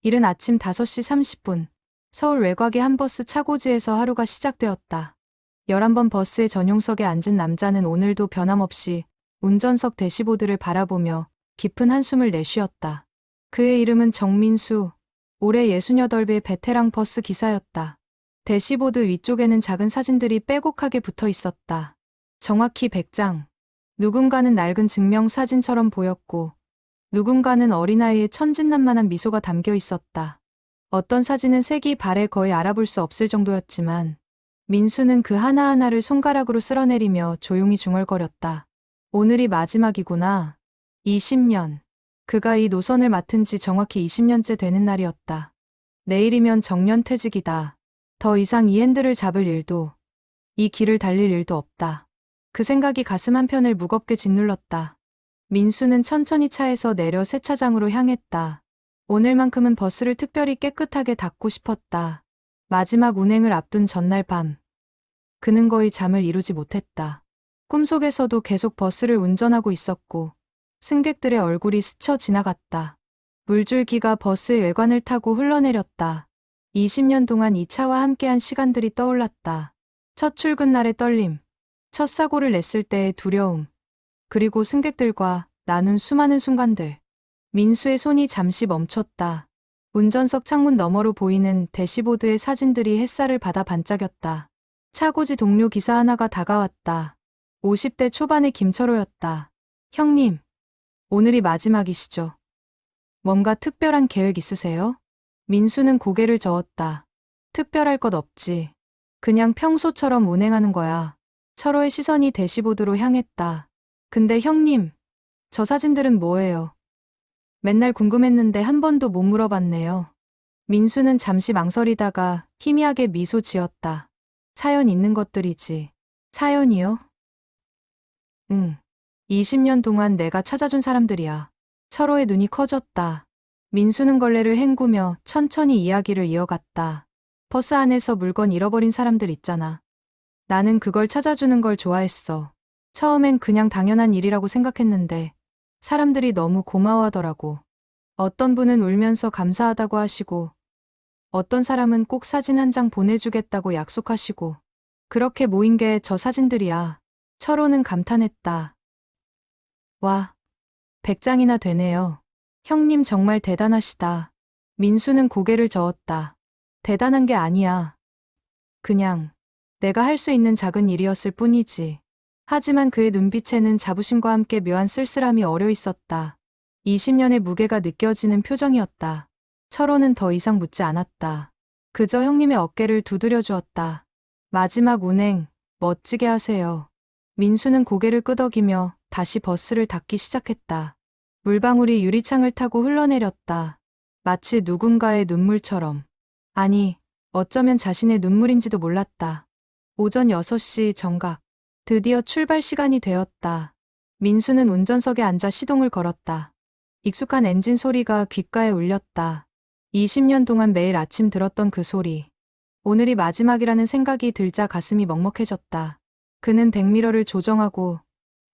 이른 아침 5시 30분, 서울 외곽의 한 버스 차고지에서 하루가 시작되었다. 11번 버스의 전용석에 앉은 남자는 오늘도 변함없이 운전석 대시보드를 바라보며 깊은 한숨을 내쉬었다. 그의 이름은 정민수, 올해 68배 베테랑 버스 기사였다. 대시보드 위쪽에는 작은 사진들이 빼곡하게 붙어 있었다. 정확히 100장. 누군가는 낡은 증명사진처럼 보였고, 누군가는 어린아이의 천진난만한 미소가 담겨 있었다. 어떤 사진은 색이 발에 거의 알아볼 수 없을 정도였지만, 민수는 그 하나하나를 손가락으로 쓸어내리며 조용히 중얼거렸다. 오늘이 마지막이구나. 20년. 그가 이 노선을 맡은 지 정확히 20년째 되는 날이었다. 내일이면 정년퇴직이다. 더 이상 이 핸들을 잡을 일도, 이 길을 달릴 일도 없다. 그 생각이 가슴 한편을 무겁게 짓눌렀다. 민수는 천천히 차에서 내려 세차장으로 향했다. 오늘만큼은 버스를 특별히 깨끗하게 닦고 싶었다. 마지막 운행을 앞둔 전날 밤. 그는 거의 잠을 이루지 못했다. 꿈속에서도 계속 버스를 운전하고 있었고, 승객들의 얼굴이 스쳐 지나갔다. 물줄기가 버스의 외관을 타고 흘러내렸다. 20년 동안 이 차와 함께한 시간들이 떠올랐다. 첫 출근 날의 떨림, 첫 사고를 냈을 때의 두려움, 그리고 승객들과 나눈 수많은 순간들. 민수의 손이 잠시 멈췄다. 운전석 창문 너머로 보이는 대시보드의 사진들이 햇살을 받아 반짝였다. 차고지 동료 기사 하나가 다가왔다. 50대 초반의 김철호였다. 형님, 오늘이 마지막이시죠? 뭔가 특별한 계획 있으세요? 민수는 고개를 저었다. 특별할 것 없지. 그냥 평소처럼 운행하는 거야. 철호의 시선이 대시보드로 향했다. 근데 형님, 저 사진들은 뭐예요? 맨날 궁금했는데 한 번도 못 물어봤네요. 민수는 잠시 망설이다가 희미하게 미소 지었다. 사연 있는 것들이지. 사연이요? 응. 20년 동안 내가 찾아준 사람들이야. 철호의 눈이 커졌다. 민수는 걸레를 헹구며 천천히 이야기를 이어갔다. 버스 안에서 물건 잃어버린 사람들 있잖아. 나는 그걸 찾아주는 걸 좋아했어. 처음엔 그냥 당연한 일이라고 생각했는데 사람들이 너무 고마워하더라고. 어떤 분은 울면서 감사하다고 하시고, 어떤 사람은 꼭 사진 한 장 보내주겠다고 약속하시고, 그렇게 모인 게 저 사진들이야. 철호는 감탄했다. 와, 100장이나 되네요. 형님 정말 대단하시다. 민수는 고개를 저었다. 대단한 게 아니야. 그냥 내가 할 수 있는 작은 일이었을 뿐이지. 하지만 그의 눈빛에는 자부심과 함께 묘한 쓸쓸함이 어려 있었다. 20년의 무게가 느껴지는 표정이었다. 철호는 더 이상 묻지 않았다. 그저 형님의 어깨를 두드려 주었다. 마지막 운행, 멋지게 하세요. 민수는 고개를 끄덕이며 다시 버스를 닫기 시작했다. 물방울이 유리창을 타고 흘러내렸다. 마치 누군가의 눈물처럼. 아니, 어쩌면 자신의 눈물인지도 몰랐다. 오전 6시 정각. 드디어 출발 시간이 되었다. 민수는 운전석에 앉아 시동을 걸었다. 익숙한 엔진 소리가 귓가에 울렸다. 20년 동안 매일 아침 들었던 그 소리. 오늘이 마지막이라는 생각이 들자 가슴이 먹먹해졌다. 그는 백미러를 조정하고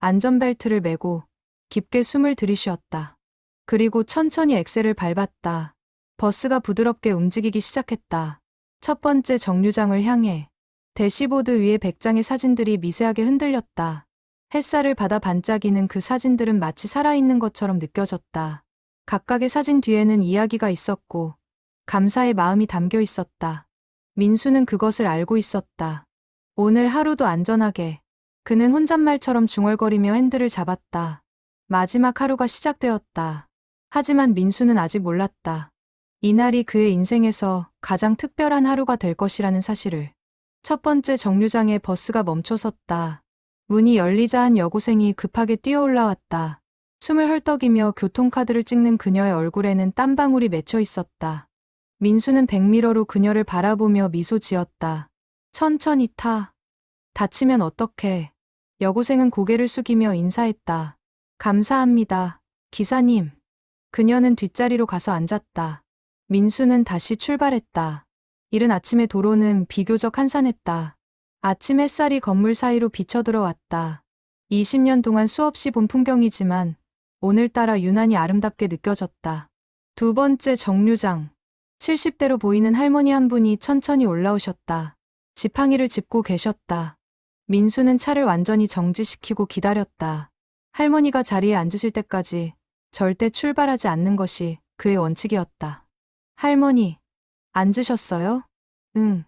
안전벨트를 매고 깊게 숨을 들이쉬었다. 그리고 천천히 엑셀을 밟았다. 버스가 부드럽게 움직이기 시작했다. 첫 번째 정류장을 향해. 대시보드 위에 100장의 사진들이 미세하게 흔들렸다. 햇살을 받아 반짝이는 그 사진들은 마치 살아있는 것처럼 느껴졌다. 각각의 사진 뒤에는 이야기가 있었고, 감사의 마음이 담겨 있었다. 민수는 그것을 알고 있었다. 오늘 하루도 안전하게. 그는 혼잣말처럼 중얼거리며 핸들을 잡았다. 마지막 하루가 시작되었다. 하지만 민수는 아직 몰랐다. 이날이 그의 인생에서 가장 특별한 하루가 될 것이라는 사실을. 첫 번째 정류장에 버스가 멈춰섰다. 문이 열리자 한 여고생이 급하게 뛰어 올라왔다. 숨을 헐떡이며 교통카드를 찍는 그녀의 얼굴에는 땀방울이 맺혀 있었다. 민수는 백미러로 그녀를 바라보며 미소 지었다. 천천히 타. 다치면 어떡해. 여고생은 고개를 숙이며 인사했다. 감사합니다, 기사님. 그녀는 뒷자리로 가서 앉았다. 민수는 다시 출발했다. 이른 아침의 도로는 비교적 한산했다. 아침 햇살이 건물 사이로 비쳐들어왔다. 20년 동안 수없이 본 풍경이지만 오늘따라 유난히 아름답게 느껴졌다. 두 번째 정류장. 70대로 보이는 할머니 한 분이 천천히 올라오셨다. 지팡이를 짚고 계셨다. 민수는 차를 완전히 정지시키고 기다렸다. 할머니가 자리에 앉으실 때까지 절대 출발하지 않는 것이 그의 원칙이었다. 할머니, 앉으셨어요? 응,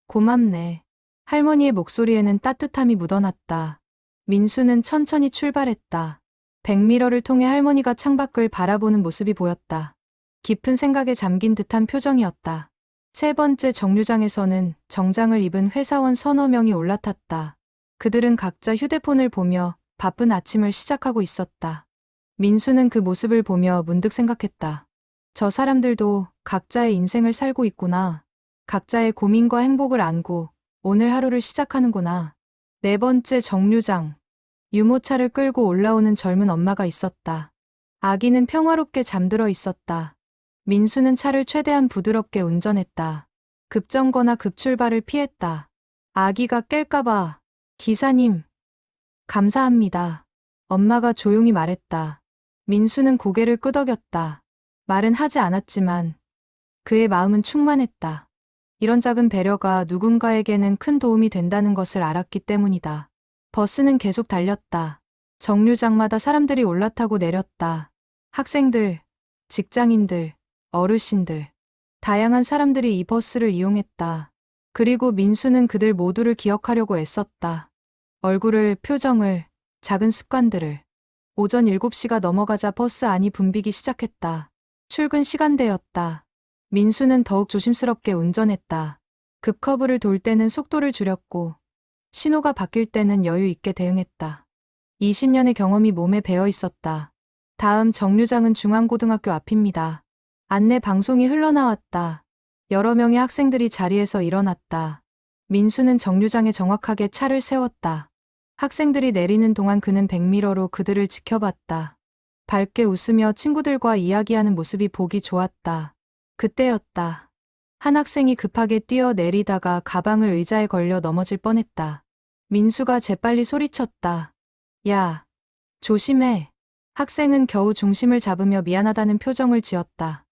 고맙네. 할머니의 목소리에는 따뜻함이 묻어났다. 민수는 천천히 출발했다. 백미러를 통해 할머니가 창밖을 바라보는 모습이 보였다. 깊은 생각에 잠긴 듯한 표정이었다. 세 번째 정류장에서는 정장을 입은 회사원 서너 명이 올라탔다. 그들은 각자 휴대폰을 보며 바쁜 아침을 시작하고 있었다. 민수는 그 모습을 보며 문득 생각했다. 저 사람들도 각자의 인생을 살고 있구나. 각자의 고민과 행복을 안고 오늘 하루를 시작하는구나. 네 번째 정류장. 유모차를 끌고 올라오는 젊은 엄마가 있었다. 아기는 평화롭게 잠들어 있었다. 민수는 차를 최대한 부드럽게 운전했다. 급정거나 급출발을 피했다. 아기가 깰까봐. 기사님, 감사합니다. 엄마가 조용히 말했다. 민수는 고개를 끄덕였다. 말은 하지 않았지만 그의 마음은 충만했다. 이런 작은 배려가 누군가에게는 큰 도움이 된다는 것을 알았기 때문이다. 버스는 계속 달렸다. 정류장마다 사람들이 올라타고 내렸다. 학생들, 직장인들, 어르신들. 다양한 사람들이 이 버스를 이용했다. 그리고 민수는 그들 모두를 기억하려고 애썼다. 얼굴을, 표정을, 작은 습관들을. 오전 7시가 넘어가자 버스 안이 붐비기 시작했다. 출근 시간대였다. 민수는 더욱 조심스럽게 운전했다. 급커브를 돌 때는 속도를 줄였고 신호가 바뀔 때는 여유 있게 대응했다. 20년의 경험이 몸에 배어 있었다. 다음 정류장은 중앙고등학교 앞입니다. 안내 방송이 흘러나왔다. 여러 명의 학생들이 자리에서 일어났다. 민수는 정류장에 정확하게 차를 세웠다. 학생들이 내리는 동안 그는 백미러로 그들을 지켜봤다. 밝게 웃으며 친구들과 이야기하는 모습이 보기 좋았다. 그때였다. 한 학생이 급하게 뛰어내리다가 가방을 의자에 걸려 넘어질 뻔했다. 민수가 재빨리 소리쳤다. 야, 조심해. 학생은 겨우 중심을 잡으며 미안하다는 표정을 지었다.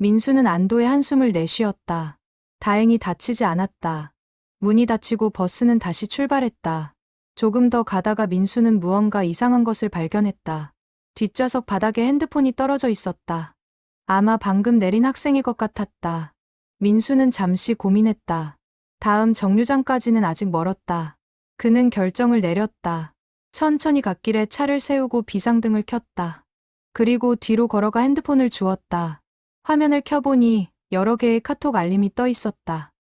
민수는 안도의 한숨을 내쉬었다. 다행히 다치지 않았다. 문이 닫히고 버스는 다시 출발했다. 조금 더 가다가 민수는 무언가 이상한 것을 발견했다. 뒷좌석 바닥에 핸드폰이 떨어져 있었다. 아마 방금 내린 학생의 것 같았다. 민수는 잠시 고민했다. 다음 정류장까지는 아직 멀었다. 그는 결정을 내렸다. 천천히 갓길에 차를 세우고 비상등을 켰다. 그리고 뒤로 걸어가 핸드폰을 주웠다. 화면을 켜보니 여러 개의 카톡 알림이 떠 있었다.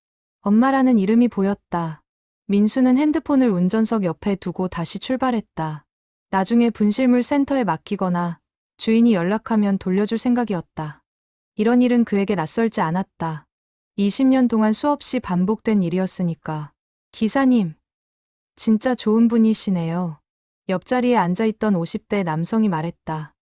엄마라는 이름이 보였다. 민수는 핸드폰을 운전석 옆에 두고 다시 출발했다. 나중에 분실물 센터에 맡기거나 주인이 연락하면 돌려줄 생각이었다. 이런 일은 그에게 낯설지 않았다. 20년 동안 수없이 반복된 일이었으니까. 기사님, 진짜 좋은 분이시네요. 옆자리에 앉아있던 50대 남성이 말했다.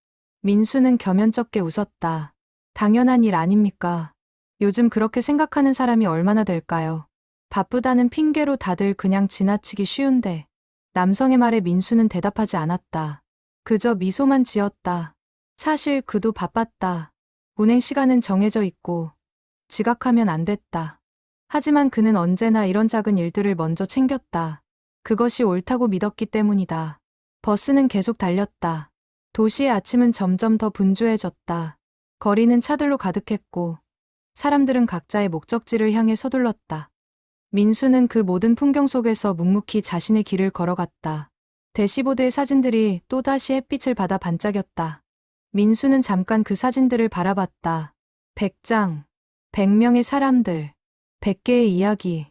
민수는 겸연쩍게 웃었다. 당연한 일 아닙니까? 요즘 그렇게 생각하는 사람이 얼마나 될까요? 바쁘다는 핑계로 다들 그냥 지나치기 쉬운데. 남성의 말에 민수는 대답하지 않았다. 그저 미소만 지었다. 사실 그도 바빴다. 운행 시간은 정해져 있고 지각하면 안 됐다. 하지만 그는 언제나 이런 작은 일들을 먼저 챙겼다. 그것이 옳다고 믿었기 때문이다. 버스는 계속 달렸다. 도시의 아침은 점점 더 분주해졌다. 거리는 차들로 가득했고 사람들은 각자의 목적지를 향해 서둘렀다. 민수는 그 모든 풍경 속에서 묵묵히 자신의 길을 걸어갔다. 대시보드의 사진들이 또다시 햇빛을 받아 반짝였다. 민수는 잠깐 그 사진들을 바라봤다. 100장, 100명의 사람들, 100개의 이야기.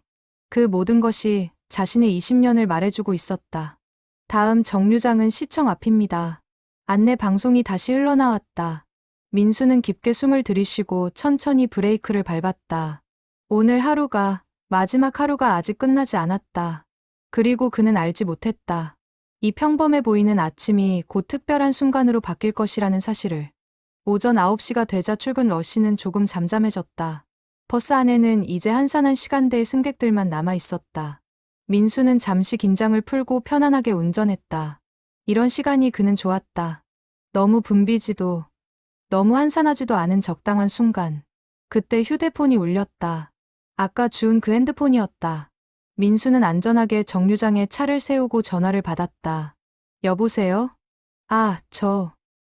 그 모든 것이 자신의 20년을 말해주고 있었다. 다음 정류장은 시청 앞입니다. 안내 방송이 다시 흘러나왔다. 민수는 깊게 숨을 들이쉬고 천천히 브레이크를 밟았다. 오늘 하루가, 마지막 하루가 아직 끝나지 않았다. 그리고 그는 알지 못했다. 이 평범해 보이는 아침이 곧 특별한 순간으로 바뀔 것이라는 사실을. 오전 9시가 되자 출근 러시는 조금 잠잠해졌다. 버스 안에는 이제 한산한 시간대의 승객들만 남아 있었다. 민수는 잠시 긴장을 풀고 편안하게 운전했다. 이런 시간이 그는 좋았다. 너무 붐비지도, 너무 한산하지도 않은 적당한 순간. 그때 휴대폰이 울렸다. 아까 주운 그 핸드폰이었다. 민수는 안전하게 정류장에 차를 세우고 전화를 받았다. 여보세요? 아,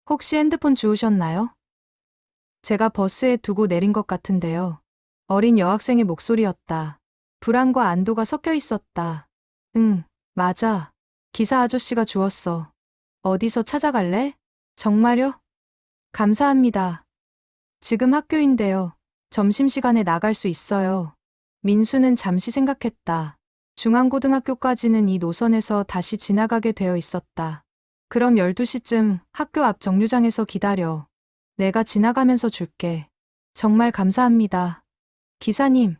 혹시 핸드폰 주우셨나요? 제가 버스에 두고 내린 것 같은데요. 어린 여학생의 목소리였다. 불안과 안도가 섞여 있었다. 응, 맞아. 기사 아저씨가 주웠어. 어디서 찾아갈래? 정말요? 감사합니다. 지금 학교인데요. 점심시간에 나갈 수 있어요. 민수는 잠시 생각했다. 중앙고등학교까지는 이 노선에서 다시 지나가게 되어 있었다. 그럼 12시쯤 학교 앞 정류장에서 기다려. 내가 지나가면서 줄게. 정말 감사합니다. 기사님,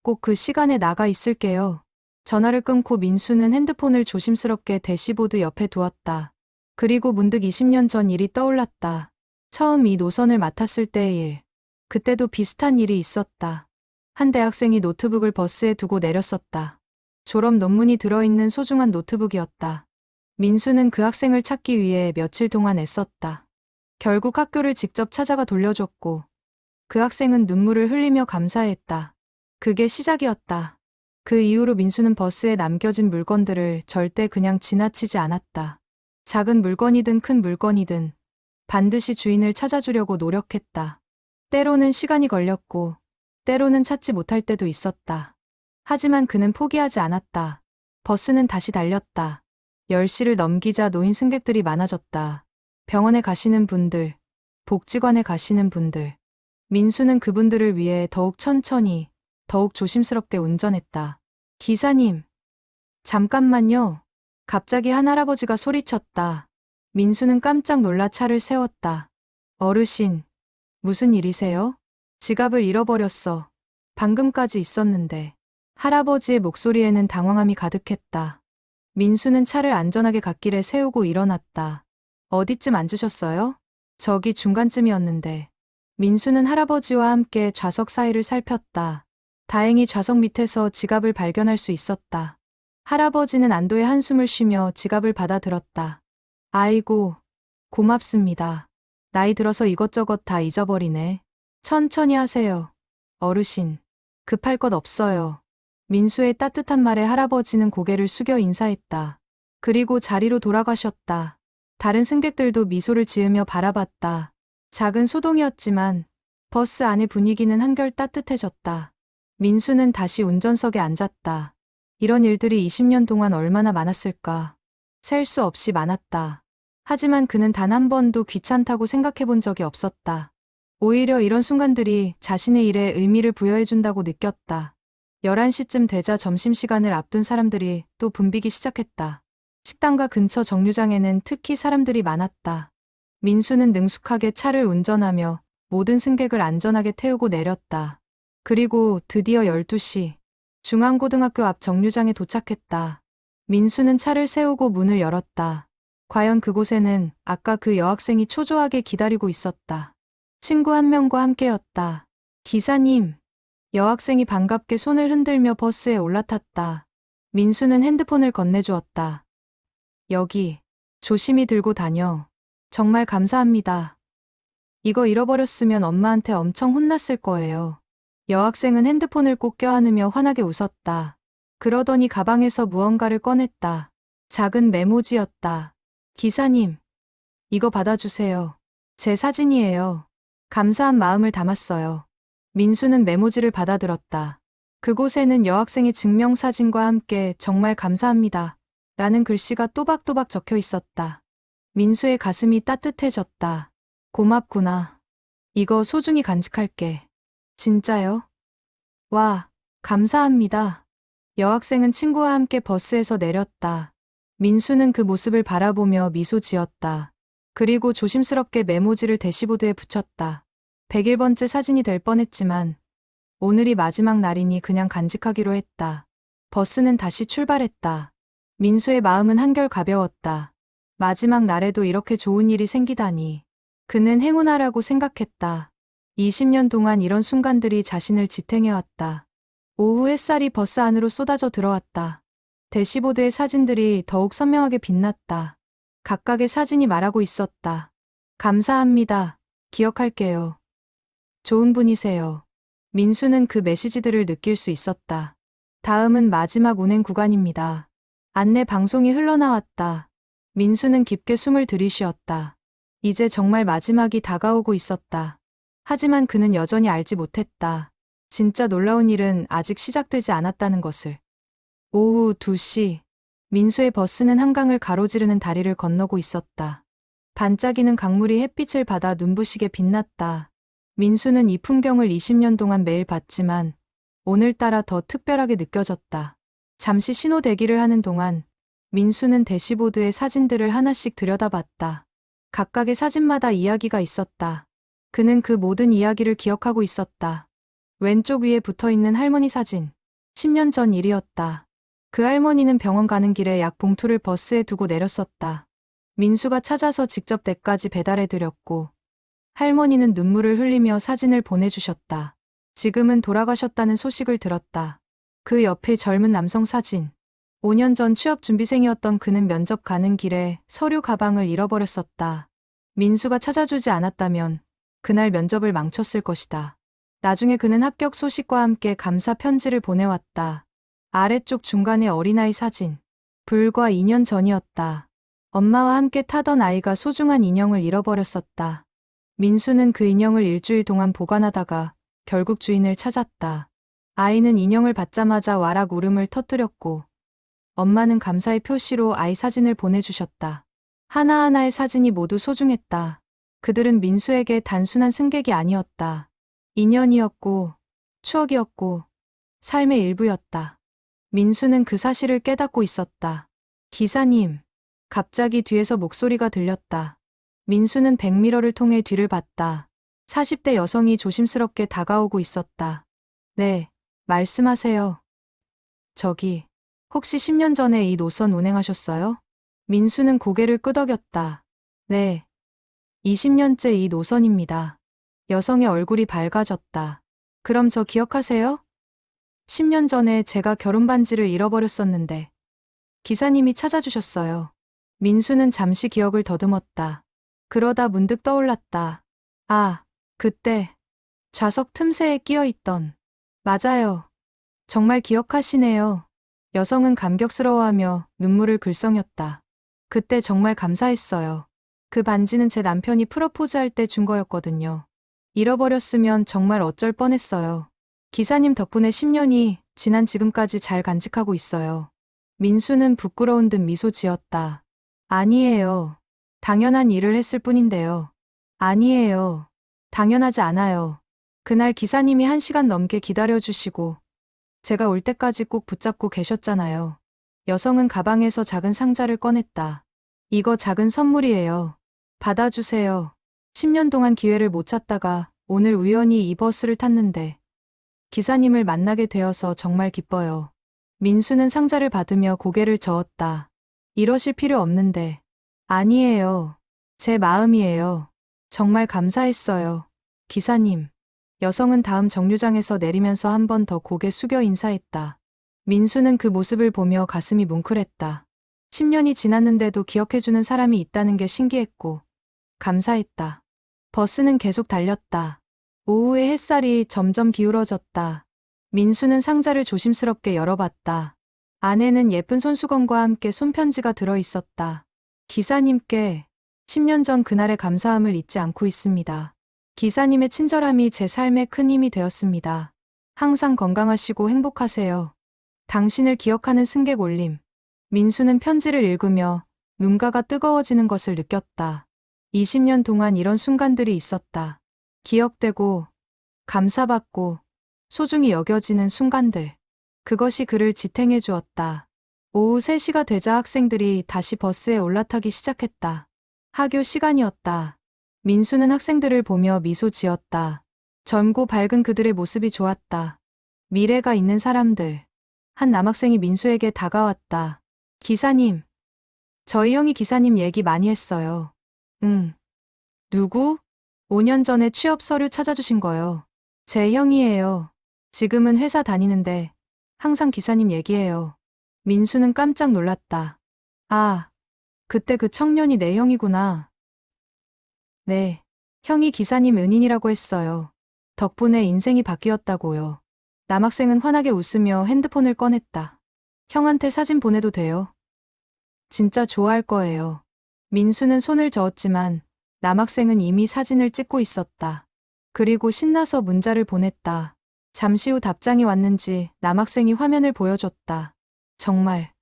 꼭 그 시간에 나가 있을게요. 전화를 끊고 민수는 핸드폰을 조심스럽게 대시보드 옆에 두었다. 그리고 문득 20년 전 일이 떠올랐다. 처음 이 노선을 맡았을 때의 일. 그때도 비슷한 일이 있었다. 한 대학생이 노트북을 버스에 두고 내렸었다. 졸업 논문이 들어있는 소중한 노트북이었다. 민수는 그 학생을 찾기 위해 며칠 동안 애썼다. 결국 학교를 직접 찾아가 돌려줬고, 그 학생은 눈물을 흘리며 감사했다. 그게 시작이었다. 그 이후로 민수는 버스에 남겨진 물건들을 절대 그냥 지나치지 않았다. 작은 물건이든 큰 물건이든 반드시 주인을 찾아주려고 노력했다. 때로는 시간이 걸렸고, 때로는 찾지 못할 때도 있었다. 하지만 그는 포기하지 않았다. 버스는 다시 달렸다. 10시를 넘기자 노인 승객들이 많아졌다. 병원에 가시는 분들, 복지관에 가시는 분들. 민수는 그분들을 위해 더욱 천천히, 더욱 조심스럽게 운전했다. 기사님, 잠깐만요. 갑자기 한 할아버지가 소리쳤다. 민수는 깜짝 놀라 차를 세웠다. 어르신, 무슨 일이세요? 지갑을 잃어버렸어. 방금까지 있었는데. 할아버지의 목소리에는 당황함이 가득했다. 민수는 차를 안전하게 갓길에 세우고 일어났다. 어디쯤 앉으셨어요? 저기 중간쯤이었는데. 민수는 할아버지와 함께 좌석 사이를 살폈다. 다행히 좌석 밑에서 지갑을 발견할 수 있었다. 할아버지는 안도의 한숨을 쉬며 지갑을 받아들었다. 아이고, 고맙습니다. 나이 들어서 이것저것 다 잊어버리네. 천천히 하세요. 어르신, 급할 것 없어요. 민수의 따뜻한 말에 할아버지는 고개를 숙여 인사했다. 그리고 자리로 돌아가셨다. 다른 승객들도 미소를 지으며 바라봤다. 작은 소동이었지만 버스 안의 분위기는 한결 따뜻해졌다. 민수는 다시 운전석에 앉았다. 이런 일들이 20년 동안 얼마나 많았을까. 셀 수 없이 많았다. 하지만 그는 단 한 번도 귀찮다고 생각해 본 적이 없었다. 오히려 이런 순간들이 자신의 일에 의미를 부여해준다고 느꼈다. 11시쯤 되자 점심시간을 앞둔 사람들이 또 붐비기 시작했다. 식당가 근처 정류장에는 특히 사람들이 많았다. 민수는 능숙하게 차를 운전하며 모든 승객을 안전하게 태우고 내렸다. 그리고 드디어 12시, 중앙고등학교 앞 정류장에 도착했다. 민수는 차를 세우고 문을 열었다. 과연 그곳에는 아까 그 여학생이 초조하게 기다리고 있었다. 친구 한 명과 함께였다. 기사님. 여학생이 반갑게 손을 흔들며 버스에 올라탔다. 민수는 핸드폰을 건네주었다. 여기, 조심히 들고 다녀. 정말 감사합니다. 이거 잃어버렸으면 엄마한테 엄청 혼났을 거예요. 여학생은 핸드폰을 꼭 껴안으며 환하게 웃었다. 그러더니 가방에서 무언가를 꺼냈다. 작은 메모지였다. 기사님, 이거 받아주세요. 제 사진이에요. 감사한 마음을 담았어요. 민수는 메모지를 받아들었다. 그곳에는 여학생의 증명사진과 함께 정말 감사합니다. 라는 글씨가 또박또박 적혀 있었다. 민수의 가슴이 따뜻해졌다. 고맙구나. 이거 소중히 간직할게. 진짜요? 와, 감사합니다. 여학생은 친구와 함께 버스에서 내렸다. 민수는 그 모습을 바라보며 미소 지었다. 그리고 조심스럽게 메모지를 대시보드에 붙였다. 101번째 사진이 될 뻔했지만 오늘이 마지막 날이니 그냥 간직하기로 했다. 버스는 다시 출발했다. 민수의 마음은 한결 가벼웠다. 마지막 날에도 이렇게 좋은 일이 생기다니. 그는 행운아라고 생각했다. 20년 동안 이런 순간들이 자신을 지탱해왔다. 오후 햇살이 버스 안으로 쏟아져 들어왔다. 대시보드의 사진들이 더욱 선명하게 빛났다. 각각의 사진이 말하고 있었다. 감사합니다. 기억할게요. 좋은 분이세요. 민수는 그 메시지들을 느낄 수 있었다. 다음은 마지막 운행 구간입니다. 안내 방송이 흘러나왔다. 민수는 깊게 숨을 들이쉬었다. 이제 정말 마지막이 다가오고 있었다. 하지만 그는 여전히 알지 못했다. 진짜 놀라운 일은 아직 시작되지 않았다는 것을. 오후 2시. 민수의 버스는 한강을 가로지르는 다리를 건너고 있었다. 반짝이는 강물이 햇빛을 받아 눈부시게 빛났다. 민수는 이 풍경을 20년 동안 매일 봤지만 오늘따라 더 특별하게 느껴졌다. 잠시 신호 대기를 하는 동안 민수는 대시보드의 사진들을 하나씩 들여다봤다. 각각의 사진마다 이야기가 있었다. 그는 그 모든 이야기를 기억하고 있었다. 왼쪽 위에 붙어있는 할머니 사진. 10년 전 일이었다. 그 할머니는 병원 가는 길에 약 봉투를 버스에 두고 내렸었다. 민수가 찾아서 직접 댁까지 배달해드렸고 할머니는 눈물을 흘리며 사진을 보내주셨다. 지금은 돌아가셨다는 소식을 들었다. 그 옆에 젊은 남성 사진. 5년 전 취업 준비생이었던 그는 면접 가는 길에 서류 가방을 잃어버렸었다. 민수가 찾아주지 않았다면 그날 면접을 망쳤을 것이다. 나중에 그는 합격 소식과 함께 감사 편지를 보내왔다. 아래쪽 중간에 어린아이 사진. 불과 2년 전이었다. 엄마와 함께 타던 아이가 소중한 인형을 잃어버렸었다. 민수는 그 인형을 일주일 동안 보관하다가 결국 주인을 찾았다. 아이는 인형을 받자마자 와락 울음을 터뜨렸고 엄마는 감사의 표시로 아이 사진을 보내주셨다. 하나하나의 사진이 모두 소중했다. 그들은 민수에게 단순한 승객이 아니었다. 인연이었고 추억이었고 삶의 일부였다. 민수는 그 사실을 깨닫고 있었다. 기사님. 갑자기 뒤에서 목소리가 들렸다. 민수는 백미러를 통해 뒤를 봤다. 40대 여성이 조심스럽게 다가오고 있었다. 네, 말씀하세요. 저기, 혹시 10년 전에 이 노선 운행하셨어요? 민수는 고개를 끄덕였다. 네, 20년째 이 노선입니다. 여성의 얼굴이 밝아졌다. 그럼 저 기억하세요? 10년 전에 제가 결혼 반지를 잃어버렸었는데 기사님이 찾아주셨어요. 민수는 잠시 기억을 더듬었다. 그러다 문득 떠올랐다. 아, 그때 좌석 틈새에 끼어있던. 맞아요. 정말 기억하시네요. 여성은 감격스러워하며 눈물을 글썽였다. 그때 정말 감사했어요. 그 반지는 제 남편이 프러포즈할 때 준 거였거든요. 잃어버렸으면 정말 어쩔 뻔했어요. 기사님 덕분에 10년이 지난 지금까지 잘 간직하고 있어요. 민수는 부끄러운 듯 미소 지었다. 아니에요. 당연한 일을 했을 뿐인데요. 아니에요. 당연하지 않아요. 그날 기사님이 1시간 넘게 기다려주시고 제가 올 때까지 꼭 붙잡고 계셨잖아요. 여성은 가방에서 작은 상자를 꺼냈다. 이거 작은 선물이에요. 받아주세요. 10년 동안 기회를 못 찾다가 오늘 우연히 이 버스를 탔는데 기사님을 만나게 되어서 정말 기뻐요. 민수는 상자를 받으며 고개를 저었다. 이러실 필요 없는데. 아니에요. 제 마음이에요. 정말 감사했어요. 기사님. 여성은 다음 정류장에서 내리면서 한 번 더 고개 숙여 인사했다. 민수는 그 모습을 보며 가슴이 뭉클했다. 10년이 지났는데도 기억해주는 사람이 있다는 게 신기했고 감사했다. 버스는 계속 달렸다. 오후의 햇살이 점점 기울어졌다. 민수는 상자를 조심스럽게 열어봤다. 안에는 예쁜 손수건과 함께 손편지가 들어있었다. 기사님께 10년 전 그날의 감사함을 잊지 않고 있습니다. 기사님의 친절함이 제 삶에 큰 힘이 되었습니다. 항상 건강하시고 행복하세요. 당신을 기억하는 승객 올림. 민수는 편지를 읽으며 눈가가 뜨거워지는 것을 느꼈다. 20년 동안 이런 순간들이 있었다. 기억되고 감사받고 소중히 여겨지는 순간들. 그것이 그를 지탱해 주었다. 오후 3시가 되자 학생들이 다시 버스에 올라타기 시작했다. 학교 시간이었다. 민수는 학생들을 보며 미소 지었다. 젊고 밝은 그들의 모습이 좋았다. 미래가 있는 사람들. 한 남학생이 민수에게 다가왔다. 기사님. 저희 형이 기사님 얘기 많이 했어요. 응. 누구? 5년 전에 취업 서류 찾아주신 거요. 제 형이에요. 지금은 회사 다니는데 항상 기사님 얘기해요. 민수는 깜짝 놀랐다. 아, 그때 그 청년이 내 형이구나. 네, 형이 기사님 은인이라고 했어요. 덕분에 인생이 바뀌었다고요. 남학생은 환하게 웃으며 핸드폰을 꺼냈다. 형한테 사진 보내도 돼요? 진짜 좋아할 거예요. 민수는 손을 저었지만 남학생은 이미 사진을 찍고 있었다. 그리고 신나서 문자를 보냈다. 잠시 후 답장이 왔는지 남학생이 화면을 보여줬다. 정말.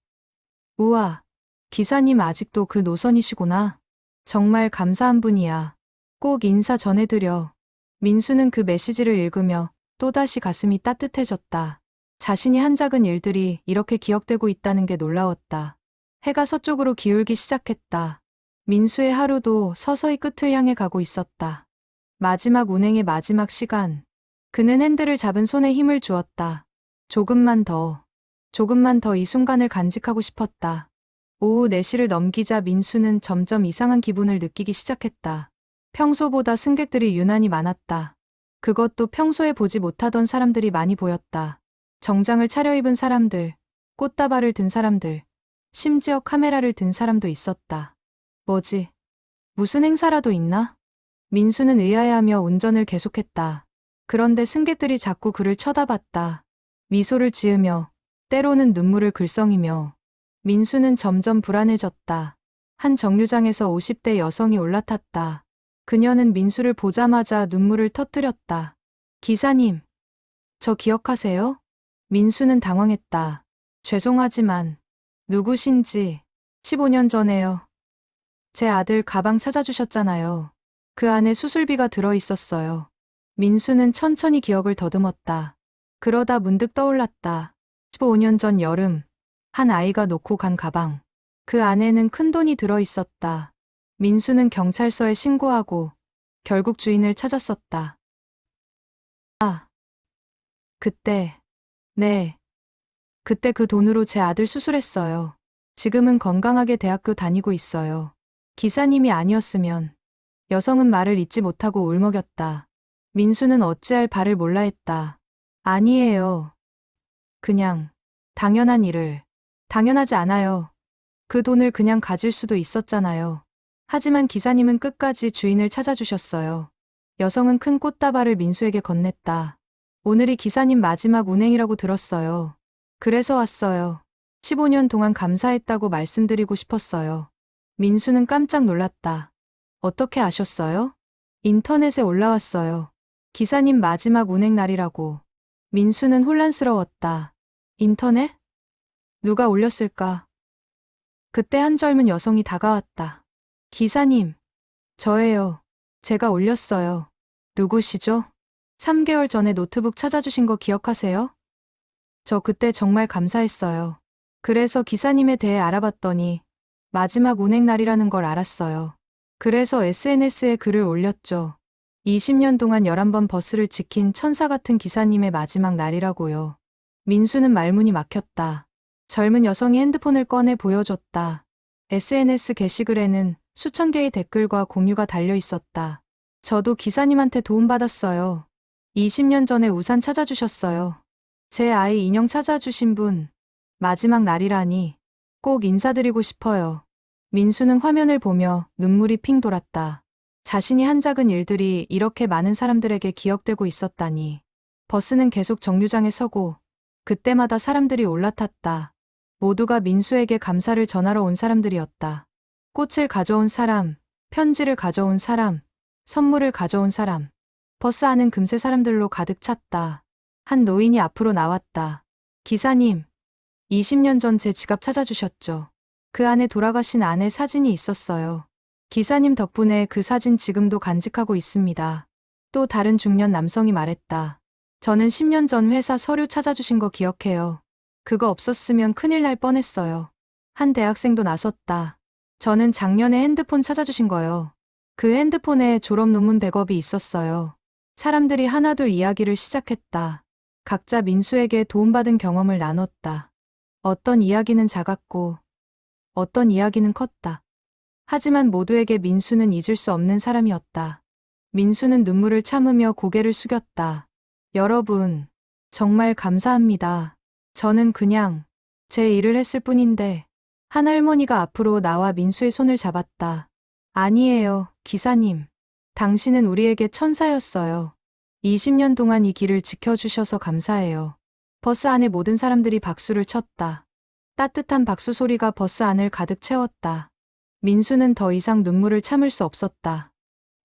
우와. 기사님 아직도 그 노선이시구나. 정말 감사한 분이야. 꼭 인사 전해드려. 민수는 그 메시지를 읽으며 또다시 가슴이 따뜻해졌다. 자신이 한 작은 일들이 이렇게 기억되고 있다는 게 놀라웠다. 해가 서쪽으로 기울기 시작했다. 민수의 하루도 서서히 끝을 향해 가고 있었다. 마지막 운행의 마지막 시간. 그는 핸들을 잡은 손에 힘을 주었다. 조금만 더 이 순간을 간직하고 싶었다. 오후 4시를 넘기자 민수는 점점 이상한 기분을 느끼기 시작했다. 평소보다 승객들이 유난히 많았다. 그것도 평소에 보지 못하던 사람들이 많이 보였다. 정장을 차려입은 사람들, 꽃다발을 든 사람들, 심지어 카메라를 든 사람도 있었다. 뭐지? 무슨 행사라도 있나? 민수는 의아해하며 운전을 계속했다. 그런데 승객들이 자꾸 그를 쳐다봤다. 미소를 지으며, 때로는 눈물을 글썽이며. 민수는 점점 불안해졌다. 한 정류장에서 50대 여성이 올라탔다. 그녀는 민수를 보자마자 눈물을 터뜨렸다. 기사님, 저 기억하세요? 민수는 당황했다. 죄송하지만 누구신지 15년 전에요. 제 아들 가방 찾아주셨잖아요. 그 안에 수술비가 들어있었어요. 민수는 천천히 기억을 더듬었다. 그러다 문득 떠올랐다. 15년 전 여름, 한 아이가 놓고 간 가방. 그 안에는 큰돈이 들어있었다. 민수는 경찰서에 신고하고 결국 주인을 찾았었다. 네. 그때 그 돈으로 제 아들 수술했어요. 지금은 건강하게 대학교 다니고 있어요. 기사님이 아니었으면. 여성은 말을 잇지 못하고 울먹였다. 민수는 어찌할 바를 몰라 했다. 아니에요. 그냥 당연한 일을. 당연하지 않아요. 그 돈을 그냥 가질 수도 있었잖아요. 하지만 기사님은 끝까지 주인을 찾아주셨어요. 여성은 큰 꽃다발을 민수에게 건넸다. 오늘이 기사님 마지막 운행이라고 들었어요. 그래서 왔어요. 15년 동안 감사했다고 말씀드리고 싶었어요. 민수는 깜짝 놀랐다. 어떻게 아셨어요? 인터넷에 올라왔어요. 기사님 마지막 운행 날이라고. 민수는 혼란스러웠다. 인터넷? 누가 올렸을까? 그때 한 젊은 여성이 다가왔다. 기사님, 저예요. 제가 올렸어요. 누구시죠? 3개월 전에 노트북 찾아주신 거 기억하세요? 저 그때 정말 감사했어요. 그래서 기사님에 대해 알아봤더니 마지막 운행 날이라는 걸 알았어요. 그래서 SNS에 글을 올렸죠. 20년 동안 11번 버스를 지킨 천사 같은 기사님의 마지막 날이라고요. 민수는 말문이 막혔다. 젊은 여성이 핸드폰을 꺼내 보여줬다. SNS 게시글에는 수천 개의 댓글과 공유가 달려 있었다. 저도 기사님한테 도움받았어요. 20년 전에 우산 찾아주셨어요. 제 아이 인형 찾아주신 분. 마지막 날이라니. 꼭 인사드리고 싶어요. 민수는 화면을 보며 눈물이 핑 돌았다. 자신이 한 작은 일들이 이렇게 많은 사람들에게 기억되고 있었다니. 버스는 계속 정류장에 서고 그때마다 사람들이 올라탔다. 모두가 민수에게 감사를 전하러 온 사람들이었다. 꽃을 가져온 사람, 편지를 가져온 사람, 선물을 가져온 사람. 버스 안은 금세 사람들로 가득 찼다. 한 노인이 앞으로 나왔다. 기사님, 20년 전 제 지갑 찾아주셨죠. 그 안에 돌아가신 아내 사진이 있었어요. 기사님 덕분에 그 사진 지금도 간직하고 있습니다. 또 다른 중년 남성이 말했다. 저는 10년 전 회사 서류 찾아주신 거 기억해요. 그거 없었으면 큰일 날 뻔했어요. 한 대학생도 나섰다. 저는 작년에 핸드폰 찾아주신 거요. 그 핸드폰에 졸업 논문 백업이 있었어요. 사람들이 하나둘 이야기를 시작했다. 각자 민수에게 도움받은 경험을 나눴다. 어떤 이야기는 작았고 어떤 이야기는 컸다. 하지만 모두에게 민수는 잊을 수 없는 사람이었다. 민수는 눈물을 참으며 고개를 숙였다. 여러분, 정말 감사합니다. 저는 그냥 제 일을 했을 뿐인데. 한 할머니가 앞으로 나와 민수의 손을 잡았다. 아니에요, 기사님. 당신은 우리에게 천사였어요. 20년 동안 이 길을 지켜주셔서 감사해요. 버스 안에 모든 사람들이 박수를 쳤다. 따뜻한 박수 소리가 버스 안을 가득 채웠다. 민수는 더 이상 눈물을 참을 수 없었다.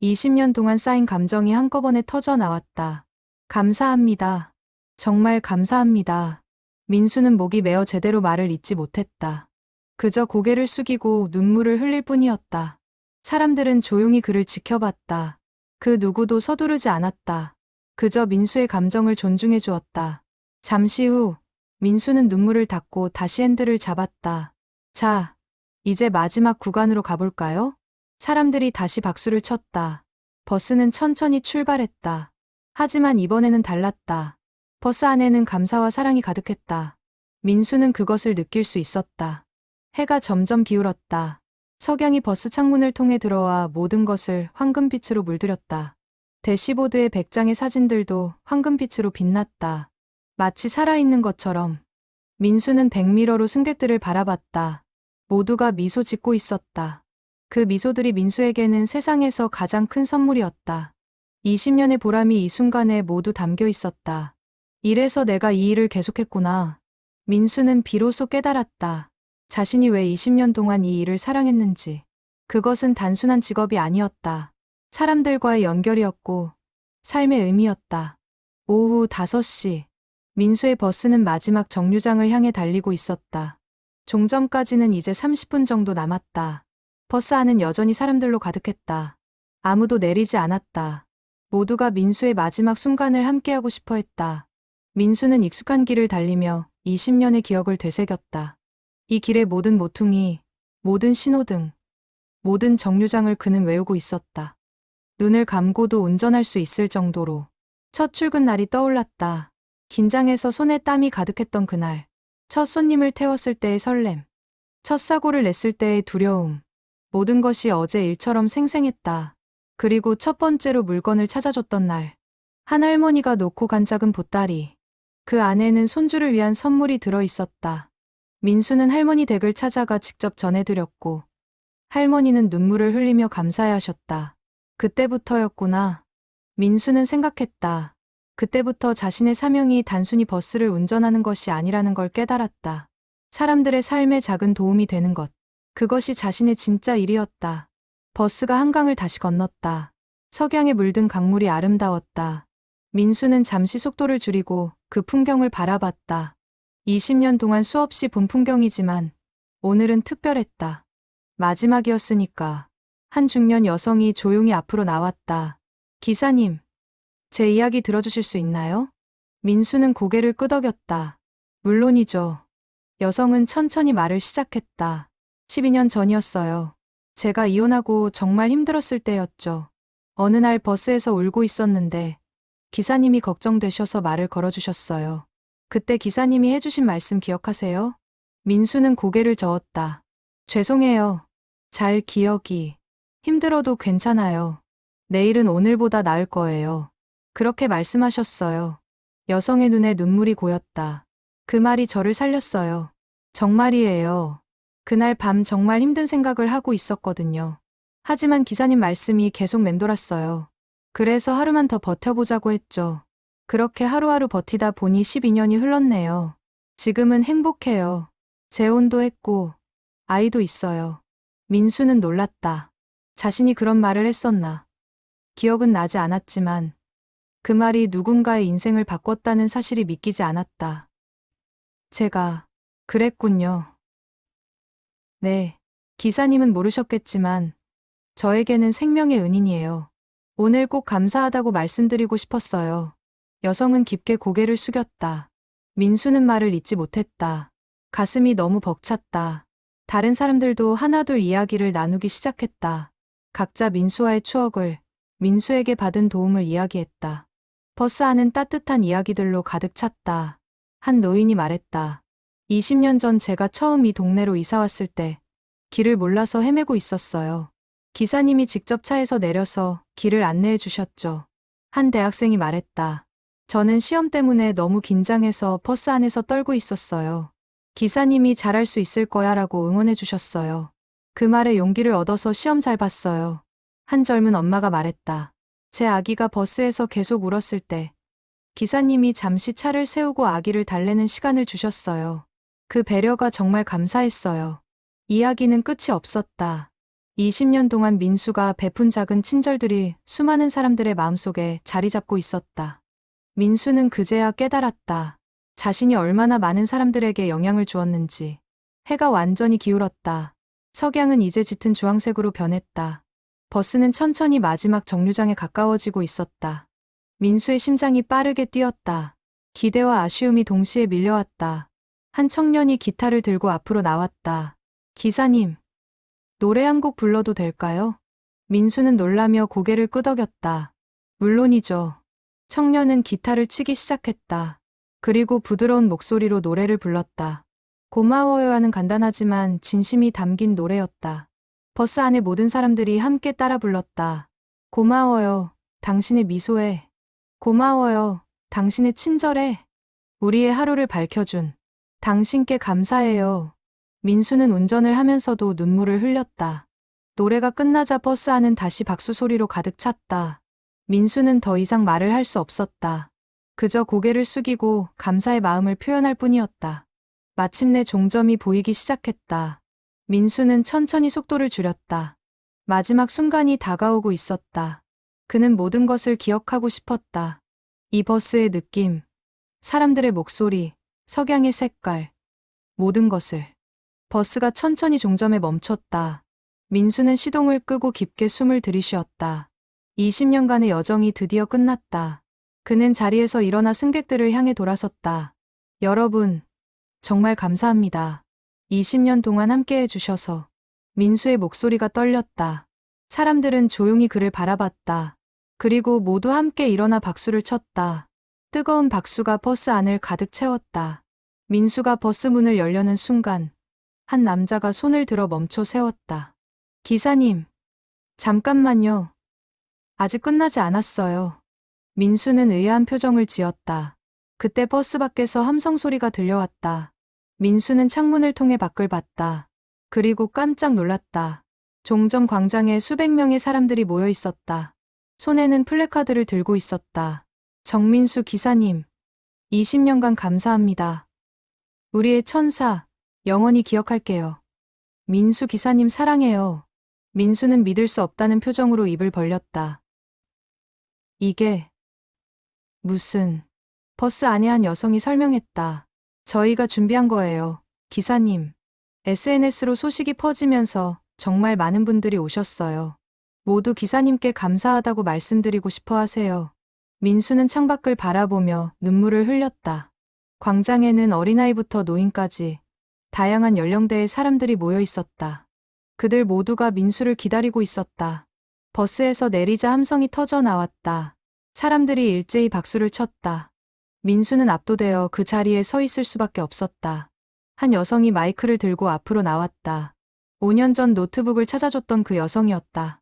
20년 동안 쌓인 감정이 한꺼번에 터져 나왔다. 감사합니다. 정말 감사합니다. 민수는 목이 메어 제대로 말을 잇지 못했다. 그저 고개를 숙이고 눈물을 흘릴 뿐이었다. 사람들은 조용히 그를 지켜봤다. 그 누구도 서두르지 않았다. 그저 민수의 감정을 존중해 주었다. 잠시 후 민수는 눈물을 닦고 다시 핸들을 잡았다. 자, 이제 마지막 구간으로 가볼까요? 사람들이 다시 박수를 쳤다. 버스는 천천히 출발했다. 하지만 이번에는 달랐다. 버스 안에는 감사와 사랑이 가득했다. 민수는 그것을 느낄 수 있었다. 해가 점점 기울었다. 석양이 버스 창문을 통해 들어와 모든 것을 황금빛으로 물들였다. 대시보드의 100장의 사진들도 황금빛으로 빛났다. 마치 살아있는 것처럼. 민수는 백미러로 승객들을 바라봤다. 모두가 미소 짓고 있었다. 그 미소들이 민수에게는 세상에서 가장 큰 선물이었다. 20년의 보람이 이 순간에 모두 담겨 있었다. 이래서 내가 이 일을 계속했구나. 민수는 비로소 깨달았다. 자신이 왜 20년 동안 이 일을 사랑했는지. 그것은 단순한 직업이 아니었다. 사람들과의 연결이었고 삶의 의미였다. 오후 5시. 민수의 버스는 마지막 정류장을 향해 달리고 있었다. 종점까지는 이제 30분 정도 남았다. 버스 안은 여전히 사람들로 가득했다. 아무도 내리지 않았다. 모두가 민수의 마지막 순간을 함께하고 싶어 했다. 민수는 익숙한 길을 달리며 20년의 기억을 되새겼다. 이 길의 모든 모퉁이, 모든 신호등, 모든 정류장을 그는 외우고 있었다. 눈을 감고도 운전할 수 있을 정도로. 첫 출근 날이 떠올랐다. 긴장해서 손에 땀이 가득했던 그날. 첫 손님을 태웠을 때의 설렘. 첫 사고를 냈을 때의 두려움. 모든 것이 어제 일처럼 생생했다. 그리고 첫 번째로 물건을 찾아줬던 날. 한 할머니가 놓고 간 작은 보따리. 그 안에는 손주를 위한 선물이 들어 있었다. 민수는 할머니 댁을 찾아가 직접 전해드렸고 할머니는 눈물을 흘리며 감사해하셨다. 그때부터였구나. 민수는 생각했다. 그때부터 자신의 사명이 단순히 버스를 운전하는 것이 아니라는 걸 깨달았다. 사람들의 삶에 작은 도움이 되는 것. 그것이 자신의 진짜 일이었다. 버스가 한강을 다시 건넜다. 석양에 물든 강물이 아름다웠다. 민수는 잠시 속도를 줄이고 그 풍경을 바라봤다. 20년 동안 수없이 본 풍경이지만 오늘은 특별했다. 마지막이었으니까. 한 중년 여성이 조용히 앞으로 나왔다. 기사님, 제 이야기 들어주실 수 있나요? 민수는 고개를 끄덕였다. 물론이죠. 여성은 천천히 말을 시작했다. 12년 전이었어요. 제가 이혼하고 정말 힘들었을 때였죠. 어느 날 버스에서 울고 있었는데 기사님이 걱정되셔서 말을 걸어주셨어요. 그때 기사님이 해주신 말씀 기억하세요? 민수는 고개를 저었다. 죄송해요. 잘 기억이. 힘들어도 괜찮아요. 내일은 오늘보다 나을 거예요. 그렇게 말씀하셨어요. 여성의 눈에 눈물이 고였다. 그 말이 저를 살렸어요. 정말이에요. 그날 밤 정말 힘든 생각을 하고 있었거든요. 하지만 기사님 말씀이 계속 맴돌았어요. 그래서 하루만 더 버텨보자고 했죠. 그렇게 하루하루 버티다 보니 12년이 흘렀네요. 지금은 행복해요. 재혼도 했고 아이도 있어요. 민수는 놀랐다. 자신이 그런 말을 했었나. 기억은 나지 않았지만 그 말이 누군가의 인생을 바꿨다는 사실이 믿기지 않았다. 제가 그랬군요. 네, 기사님은 모르셨겠지만 저에게는 생명의 은인이에요. 오늘 꼭 감사하다고 말씀드리고 싶었어요. 여성은 깊게 고개를 숙였다. 민수는 말을 잇지 못했다. 가슴이 너무 벅찼다. 다른 사람들도 하나둘 이야기를 나누기 시작했다. 각자 민수와의 추억을, 민수에게 받은 도움을 이야기했다. 버스 안은 따뜻한 이야기들로 가득 찼다. 한 노인이 말했다. 20년 전 제가 처음 이 동네로 이사 왔을 때 길을 몰라서 헤매고 있었어요. 기사님이 직접 차에서 내려서 길을 안내해 주셨죠. 한 대학생이 말했다. 저는 시험 때문에 너무 긴장해서 버스 안에서 떨고 있었어요. 기사님이 잘할 수 있을 거야 라고 응원해 주셨어요. 그 말에 용기를 얻어서 시험 잘 봤어요. 한 젊은 엄마가 말했다. 제 아기가 버스에서 계속 울었을 때 기사님이 잠시 차를 세우고 아기를 달래는 시간을 주셨어요. 그 배려가 정말 감사했어요. 이야기는 끝이 없었다. 20년 동안 민수가 베푼 작은 친절들이 수많은 사람들의 마음속에 자리 잡고 있었다. 민수는 그제야 깨달았다. 자신이 얼마나 많은 사람들에게 영향을 주었는지. 해가 완전히 기울었다. 석양은 이제 짙은 주황색으로 변했다. 버스는 천천히 마지막 정류장에 가까워지고 있었다. 민수의 심장이 빠르게 뛰었다. 기대와 아쉬움이 동시에 밀려왔다. 한 청년이 기타를 들고 앞으로 나왔다. 기사님, 노래 한 곡 불러도 될까요? 민수는 놀라며 고개를 끄덕였다. 물론이죠. 청년은 기타를 치기 시작했다. 그리고 부드러운 목소리로 노래를 불렀다. 고마워요 하는 간단하지만 진심이 담긴 노래였다. 버스 안의 모든 사람들이 함께 따라 불렀다. 고마워요, 당신의 미소에. 고마워요, 당신의 친절에. 우리의 하루를 밝혀준 당신께 감사해요. 민수는 운전을 하면서도 눈물을 흘렸다. 노래가 끝나자 버스 안은 다시 박수 소리로 가득 찼다. 민수는 더 이상 말을 할 수 없었다. 그저 고개를 숙이고 감사의 마음을 표현할 뿐이었다. 마침내 종점이 보이기 시작했다. 민수는 천천히 속도를 줄였다. 마지막 순간이 다가오고 있었다. 그는 모든 것을 기억하고 싶었다. 이 버스의 느낌, 사람들의 목소리, 석양의 색깔, 모든 것을. 버스가 천천히 종점에 멈췄다. 민수는 시동을 끄고 깊게 숨을 들이쉬었다. 20년간의 여정이 드디어 끝났다. 그는 자리에서 일어나 승객들을 향해 돌아섰다. 여러분, 정말 감사합니다. 20년 동안 함께해 주셔서. 민수의 목소리가 떨렸다. 사람들은 조용히 그를 바라봤다. 그리고 모두 함께 일어나 박수를 쳤다. 뜨거운 박수가 버스 안을 가득 채웠다. 민수가 버스 문을 열려는 순간 한 남자가 손을 들어 멈춰 세웠다. 기사님, 잠깐만요. 아직 끝나지 않았어요. 민수는 의아한 표정을 지었다. 그때 버스 밖에서 함성 소리가 들려왔다. 민수는 창문을 통해 밖을 봤다. 그리고 깜짝 놀랐다. 종점 광장에 수백 명의 사람들이 모여 있었다. 손에는 플래카드를 들고 있었다. 정민수 기사님, 20년간 감사합니다. 우리의 천사, 영원히 기억할게요. 민수 기사님 사랑해요. 민수는 믿을 수 없다는 표정으로 입을 벌렸다. 이게 무슨... 버스 안에 한 여성이 설명했다. 저희가 준비한 거예요. 기사님. SNS로 소식이 퍼지면서 정말 많은 분들이 오셨어요. 모두 기사님께 감사하다고 말씀드리고 싶어 하세요. 민수는 창밖을 바라보며 눈물을 흘렸다. 광장에는 어린아이부터 노인까지 다양한 연령대의 사람들이 모여 있었다. 그들 모두가 민수를 기다리고 있었다. 버스에서 내리자 함성이 터져 나왔다. 사람들이 일제히 박수를 쳤다. 민수는 압도되어 그 자리에 서 있을 수밖에 없었다. 한 여성이 마이크를 들고 앞으로 나왔다. 5년 전 노트북을 찾아줬던 그 여성이었다.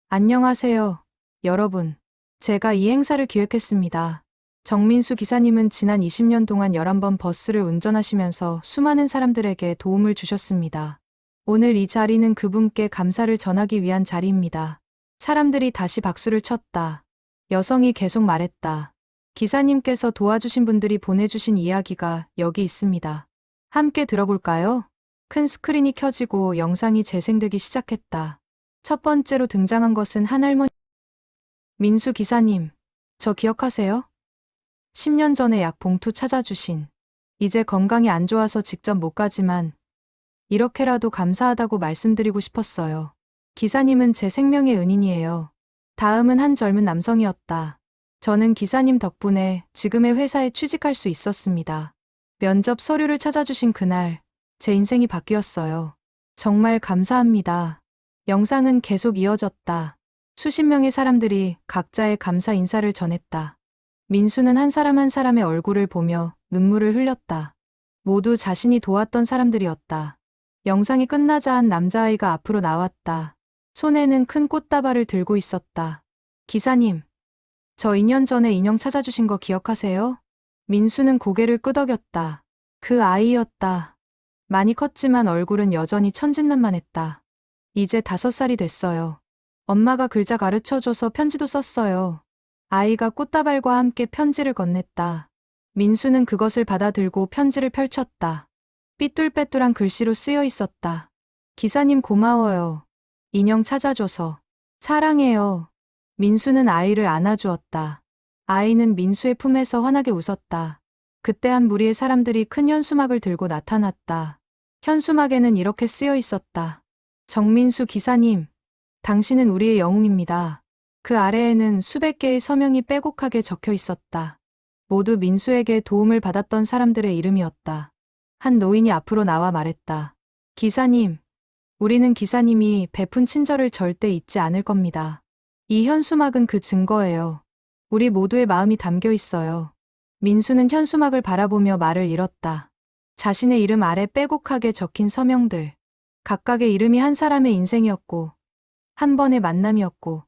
안녕하세요, 여러분. 제가 이 행사를 기획했습니다. 정민수 기사님은 지난 20년 동안 11번 버스를 운전하시면서 수많은 사람들에게 도움을 주셨습니다. 오늘 이 자리는 그분께 감사를 전하기 위한 자리입니다. 사람들이 다시 박수를 쳤다. 여성이 계속 말했다. 기사님께서 도와주신 분들이 보내주신 이야기가 여기 있습니다. 함께 들어볼까요? 큰 스크린이 켜지고 영상이 재생되기 시작했다. 첫 번째로 등장한 것은 한 할머니. 민수 기사님, 저 기억하세요? 10년 전에 약 봉투 찾아주신. 이제 건강이 안 좋아서 직접 못 가지만 이렇게라도 감사하다고 말씀드리고 싶었어요. 기사님은 제 생명의 은인이에요. 다음은 한 젊은 남성이었다. 저는 기사님 덕분에 지금의 회사에 취직할 수 있었습니다. 면접 서류를 찾아주신 그날, 제 인생이 바뀌었어요. 정말 감사합니다. 영상은 계속 이어졌다. 수십 명의 사람들이 각자의 감사 인사를 전했다. 민수는 한 사람 한 사람의 얼굴을 보며 눈물을 흘렸다. 모두 자신이 도왔던 사람들이었다. 영상이 끝나자 한 남자아이가 앞으로 나왔다. 손에는 큰 꽃다발을 들고 있었다. 기사님, 저 2년 전에 인형 찾아주신 거 기억하세요? 민수는 고개를 끄덕였다. 그 아이였다. 많이 컸지만 얼굴은 여전히 천진난만했다. 이제 5살이 됐어요. 엄마가 글자 가르쳐줘서 편지도 썼어요. 아이가 꽃다발과 함께 편지를 건넸다. 민수는 그것을 받아들고 편지를 펼쳤다. 삐뚤빼뚤한 글씨로 쓰여 있었다. 기사님 고마워요. 인형 찾아줘서. 사랑해요. 민수는 아이를 안아주었다. 아이는 민수의 품에서 환하게 웃었다. 그때 한 무리의 사람들이 큰 현수막을 들고 나타났다. 현수막에는 이렇게 쓰여 있었다. 정민수 기사님, 당신은 우리의 영웅입니다. 그 아래에는 수백 개의 서명이 빼곡하게 적혀 있었다. 모두 민수에게 도움을 받았던 사람들의 이름이었다. 한 노인이 앞으로 나와 말했다. 기사님, 우리는 기사님이 베푼 친절을 절대 잊지 않을 겁니다. 이 현수막은 그 증거예요. 우리 모두의 마음이 담겨 있어요. 민수는 현수막을 바라보며 말을 잃었다. 자신의 이름 아래 빼곡하게 적힌 서명들. 각각의 이름이 한 사람의 인생이었고, 한 번의 만남이었고,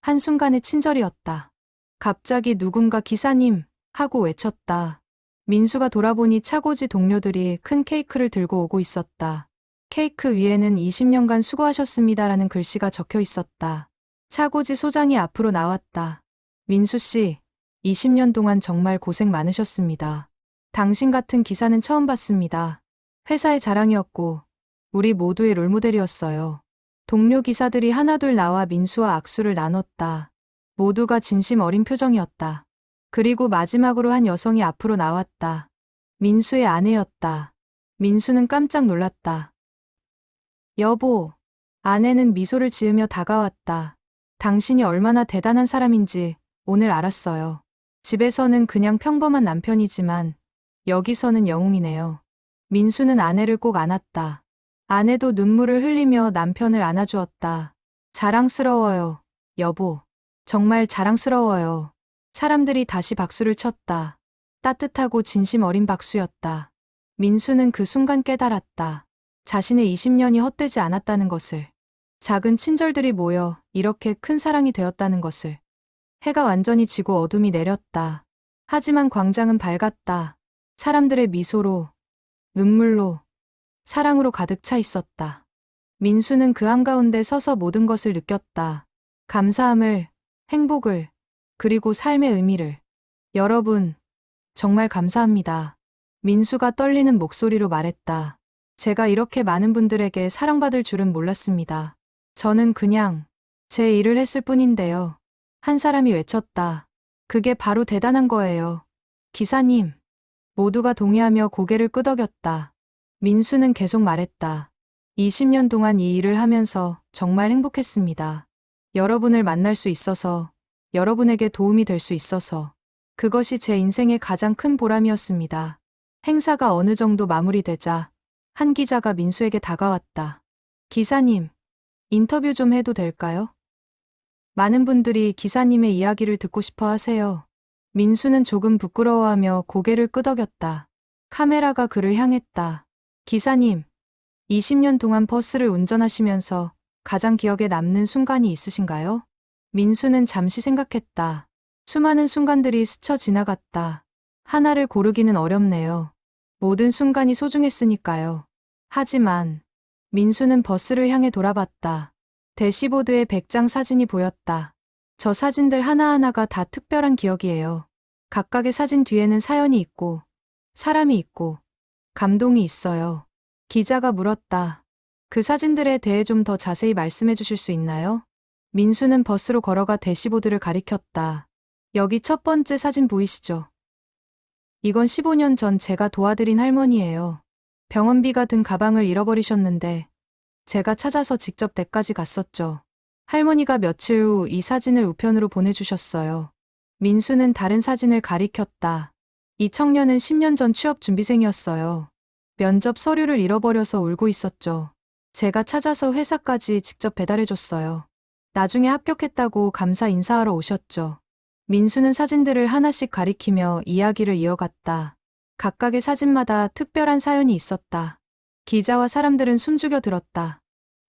한순간의 친절이었다. 갑자기 누군가 기사님 하고 외쳤다. 민수가 돌아보니 차고지 동료들이 큰 케이크를 들고 오고 있었다. 케이크 위에는 20년간 수고하셨습니다라는 글씨가 적혀 있었다. 차고지 소장이 앞으로 나왔다. 민수 씨, 20년 동안 정말 고생 많으셨습니다. 당신 같은 기사는 처음 봤습니다. 회사의 자랑이었고, 우리 모두의 롤모델이었어요. 동료 기사들이 하나둘 나와 민수와 악수를 나눴다. 모두가 진심 어린 표정이었다. 그리고 마지막으로 한 여성이 앞으로 나왔다. 민수의 아내였다. 민수는 깜짝 놀랐다. 여보. 아내는 미소를 지으며 다가왔다. 당신이 얼마나 대단한 사람인지 오늘 알았어요. 집에서는 그냥 평범한 남편이지만 여기서는 영웅이네요. 민수는 아내를 꼭 안았다. 아내도 눈물을 흘리며 남편을 안아주었다. 자랑스러워요, 여보. 정말 자랑스러워요. 사람들이 다시 박수를 쳤다. 따뜻하고 진심 어린 박수였다. 민수는 그 순간 깨달았다. 자신의 20년이 헛되지 않았다는 것을. 작은 친절들이 모여 이렇게 큰 사랑이 되었다는 것을. 해가 완전히 지고 어둠이 내렸다. 하지만 광장은 밝았다. 사람들의 미소로, 눈물로, 사랑으로 가득 차 있었다. 민수는 그 한가운데 서서 모든 것을 느꼈다. 감사함을, 행복을, 그리고 삶의 의미를. 여러분, 정말 감사합니다. 민수가 떨리는 목소리로 말했다. 제가 이렇게 많은 분들에게 사랑받을 줄은 몰랐습니다. 저는 그냥 제 일을 했을 뿐인데요. 한 사람이 외쳤다. 그게 바로 대단한 거예요. 기사님. 모두가 동의하며 고개를 끄덕였다. 민수는 계속 말했다. 20년 동안 이 일을 하면서 정말 행복했습니다. 여러분을 만날 수 있어서, 여러분에게 도움이 될 수 있어서. 그것이 제 인생의 가장 큰 보람이었습니다. 행사가 어느 정도 마무리되자 한 기자가 민수에게 다가왔다. 기사님, 인터뷰 좀 해도 될까요? 많은 분들이 기사님의 이야기를 듣고 싶어 하세요. 민수는 조금 부끄러워하며 고개를 끄덕였다. 카메라가 그를 향했다. 기사님, 20년 동안 버스를 운전하시면서 가장 기억에 남는 순간이 있으신가요? 민수는 잠시 생각했다. 수많은 순간들이 스쳐 지나갔다. 하나를 고르기는 어렵네요. 모든 순간이 소중했으니까요. 하지만 민수는 버스를 향해 돌아봤다. 대시보드에 100장 사진이 보였다. 저 사진들 하나하나가 다 특별한 기억이에요. 각각의 사진 뒤에는 사연이 있고, 사람이 있고, 감동이 있어요. 기자가 물었다. 그 사진들에 대해 좀 더 자세히 말씀해 주실 수 있나요? 민수는 버스로 걸어가 대시보드를 가리켰다. 여기 첫 번째 사진 보이시죠? 이건 15년 전 제가 도와드린 할머니예요. 병원비가 든 가방을 잃어버리셨는데 제가 찾아서 직접 댁까지 갔었죠. 할머니가 며칠 후 이 사진을 우편으로 보내주셨어요. 민수는 다른 사진을 가리켰다. 이 청년은 10년 전 취업 준비생이었어요. 면접 서류를 잃어버려서 울고 있었죠. 제가 찾아서 회사까지 직접 배달해줬어요. 나중에 합격했다고 감사 인사하러 오셨죠. 민수는 사진들을 하나씩 가리키며 이야기를 이어갔다. 각각의 사진마다 특별한 사연이 있었다. 기자와 사람들은 숨죽여 들었다.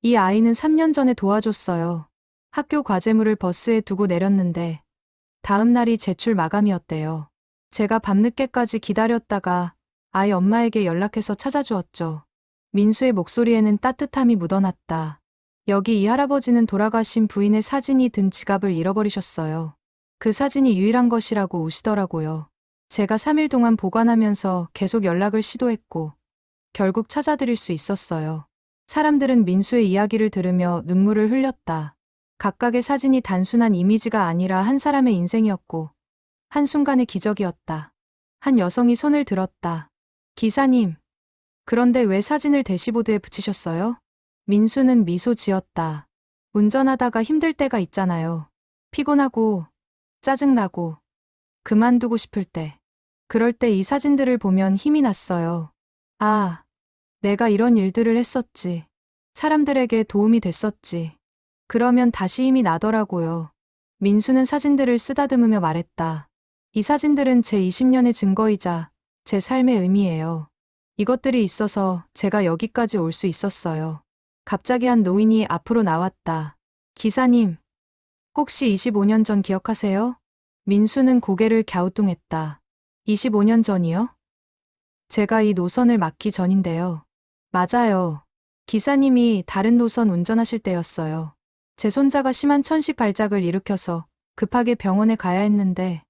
이 아이는 3년 전에 도와줬어요. 학교 과제물을 버스에 두고 내렸는데 다음 날이 제출 마감이었대요. 제가 밤늦게까지 기다렸다가 아이 엄마에게 연락해서 찾아주었죠. 민수의 목소리에는 따뜻함이 묻어났다. 여기 이 할아버지는 돌아가신 부인의 사진이 든 지갑을 잃어버리셨어요. 그 사진이 유일한 것이라고 우시더라고요. 제가 3일 동안 보관하면서 계속 연락을 시도했고 결국 찾아드릴 수 있었어요. 사람들은 민수의 이야기를 들으며 눈물을 흘렸다. 각각의 사진이 단순한 이미지가 아니라 한 사람의 인생이었고 한순간의 기적이었다. 한 여성이 손을 들었다. 기사님, 그런데 왜 사진을 대시보드에 붙이셨어요? 민수는 미소 지었다. 운전하다가 힘들 때가 있잖아요. 피곤하고 짜증나고 그만두고 싶을 때. 그럴 때 이 사진들을 보면 힘이 났어요. 아, 내가 이런 일들을 했었지. 사람들에게 도움이 됐었지. 그러면 다시 힘이 나더라고요. 민수는 사진들을 쓰다듬으며 말했다. 이 사진들은 제 20년의 증거이자 제 삶의 의미예요. 이것들이 있어서 제가 여기까지 올 수 있었어요. 갑자기 한 노인이 앞으로 나왔다. 기사님, 혹시 25년 전 기억하세요? 민수는 고개를 갸우뚱했다. 25년 전이요? 제가 이 노선을 맡기 전인데요. 맞아요. 기사님이 다른 노선 운전하실 때였어요. 제 손자가 심한 천식 발작을 일으켜서 급하게 병원에 가야 했는데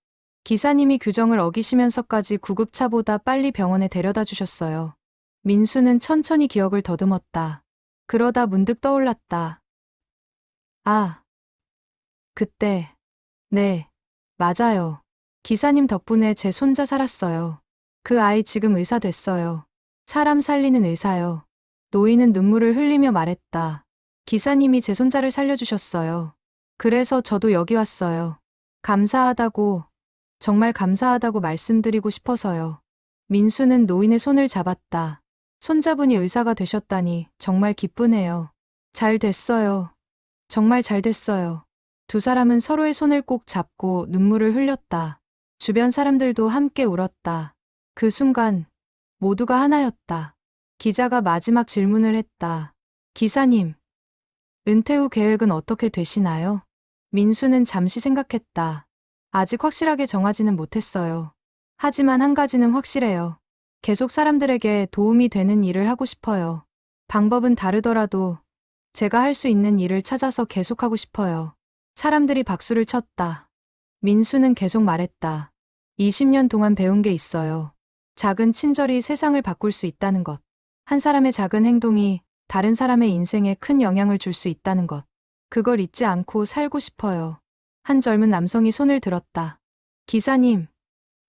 기사님이 규정을 어기시면서까지 구급차보다 빨리 병원에 데려다 주셨어요. 민수는 천천히 기억을 더듬었다. 그러다 문득 떠올랐다. 아, 그때. 네, 맞아요. 기사님 덕분에 제 손자 살았어요. 그 아이 지금 의사 됐어요. 사람 살리는 의사요. 노인은 눈물을 흘리며 말했다. 기사님이 제 손자를 살려주셨어요. 그래서 저도 여기 왔어요. 감사하다고, 정말 감사하다고 말씀드리고 싶어서요. 민수는 노인의 손을 잡았다. 손자분이 의사가 되셨다니 정말 기쁘네요. 잘 됐어요. 정말 잘 됐어요. 두 사람은 서로의 손을 꼭 잡고 눈물을 흘렸다. 주변 사람들도 함께 울었다. 그 순간 모두가 하나였다. 기자가 마지막 질문을 했다. 기사님, 은퇴 후 계획은 어떻게 되시나요? 민수는 잠시 생각했다. 아직 확실하게 정하지는 못했어요. 하지만 한 가지는 확실해요. 계속 사람들에게 도움이 되는 일을 하고 싶어요. 방법은 다르더라도 제가 할 수 있는 일을 찾아서 계속하고 싶어요. 사람들이 박수를 쳤다. 민수는 계속 말했다. 20년 동안 배운 게 있어요. 작은 친절이 세상을 바꿀 수 있다는 것. 한 사람의 작은 행동이 다른 사람의 인생에 큰 영향을 줄 수 있다는 것. 그걸 잊지 않고 살고 싶어요. 한 젊은 남성이 손을 들었다. 기사님,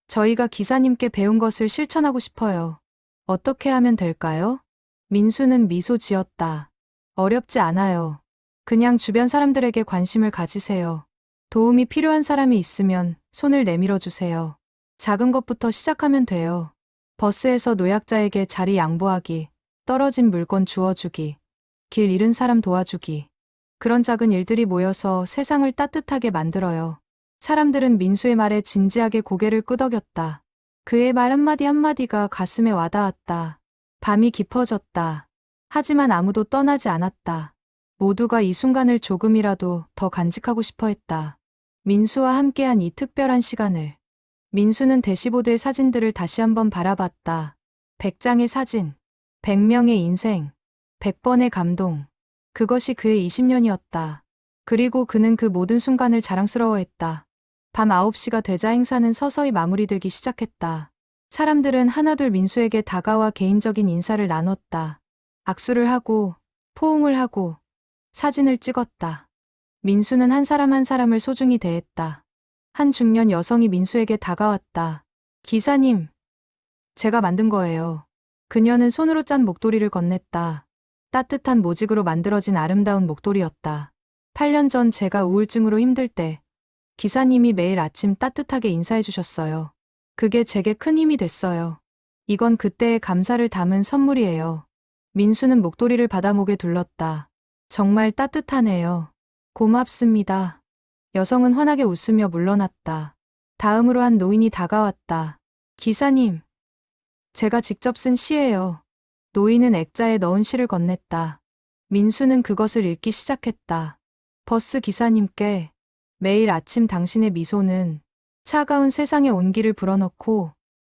저희가 기사님께 배운 것을 실천하고 싶어요. 어떻게 하면 될까요? 민수는 미소 지었다. 어렵지 않아요. 그냥 주변 사람들에게 관심을 가지세요. 도움이 필요한 사람이 있으면 손을 내밀어 주세요. 작은 것부터 시작하면 돼요. 버스에서 노약자에게 자리 양보하기, 떨어진 물건 주워주기, 길 잃은 사람 도와주기. 그런 작은 일들이 모여서 세상을 따뜻하게 만들어요. 사람들은 민수의 말에 진지하게 고개를 끄덕였다. 그의 말 한마디 한마디가 가슴에 와닿았다. 밤이 깊어졌다. 하지만 아무도 떠나지 않았다. 모두가 이 순간을 조금이라도 더 간직하고 싶어 했다. 민수와 함께한 이 특별한 시간을. 민수는 대시보드의 사진들을 다시 한번 바라봤다. 100장의 사진, 100명의 인생, 100번의 감동. 그것이 그의 20년이었다. 그리고 그는 그 모든 순간을 자랑스러워했다. 밤 9시가 되자 행사는 서서히 마무리되기 시작했다. 사람들은 하나둘 민수에게 다가와 개인적인 인사를 나눴다. 악수를 하고, 포옹을 하고, 사진을 찍었다. 민수는 한 사람 한 사람을 소중히 대했다. 한 중년 여성이 민수에게 다가왔다. 기사님, 제가 만든 거예요. 그녀는 손으로 짠 목도리를 건넸다. 따뜻한 모직으로 만들어진 아름다운 목도리였다. 8년 전 제가 우울증으로 힘들 때 기사님이 매일 아침 따뜻하게 인사해 주셨어요. 그게 제게 큰 힘이 됐어요. 이건 그때의 감사를 담은 선물이에요. 민수는 목도리를 받아 목에 둘렀다. 정말 따뜻하네요. 고맙습니다. 여성은 환하게 웃으며 물러났다. 다음으로 한 노인이 다가왔다. 기사님, 제가 직접 쓴 시예요. 노인은 액자에 넣은 시를 건넸다. 민수는 그것을 읽기 시작했다. 버스 기사님께 매일 아침 당신의 미소는 차가운 세상에 온기를 불어넣고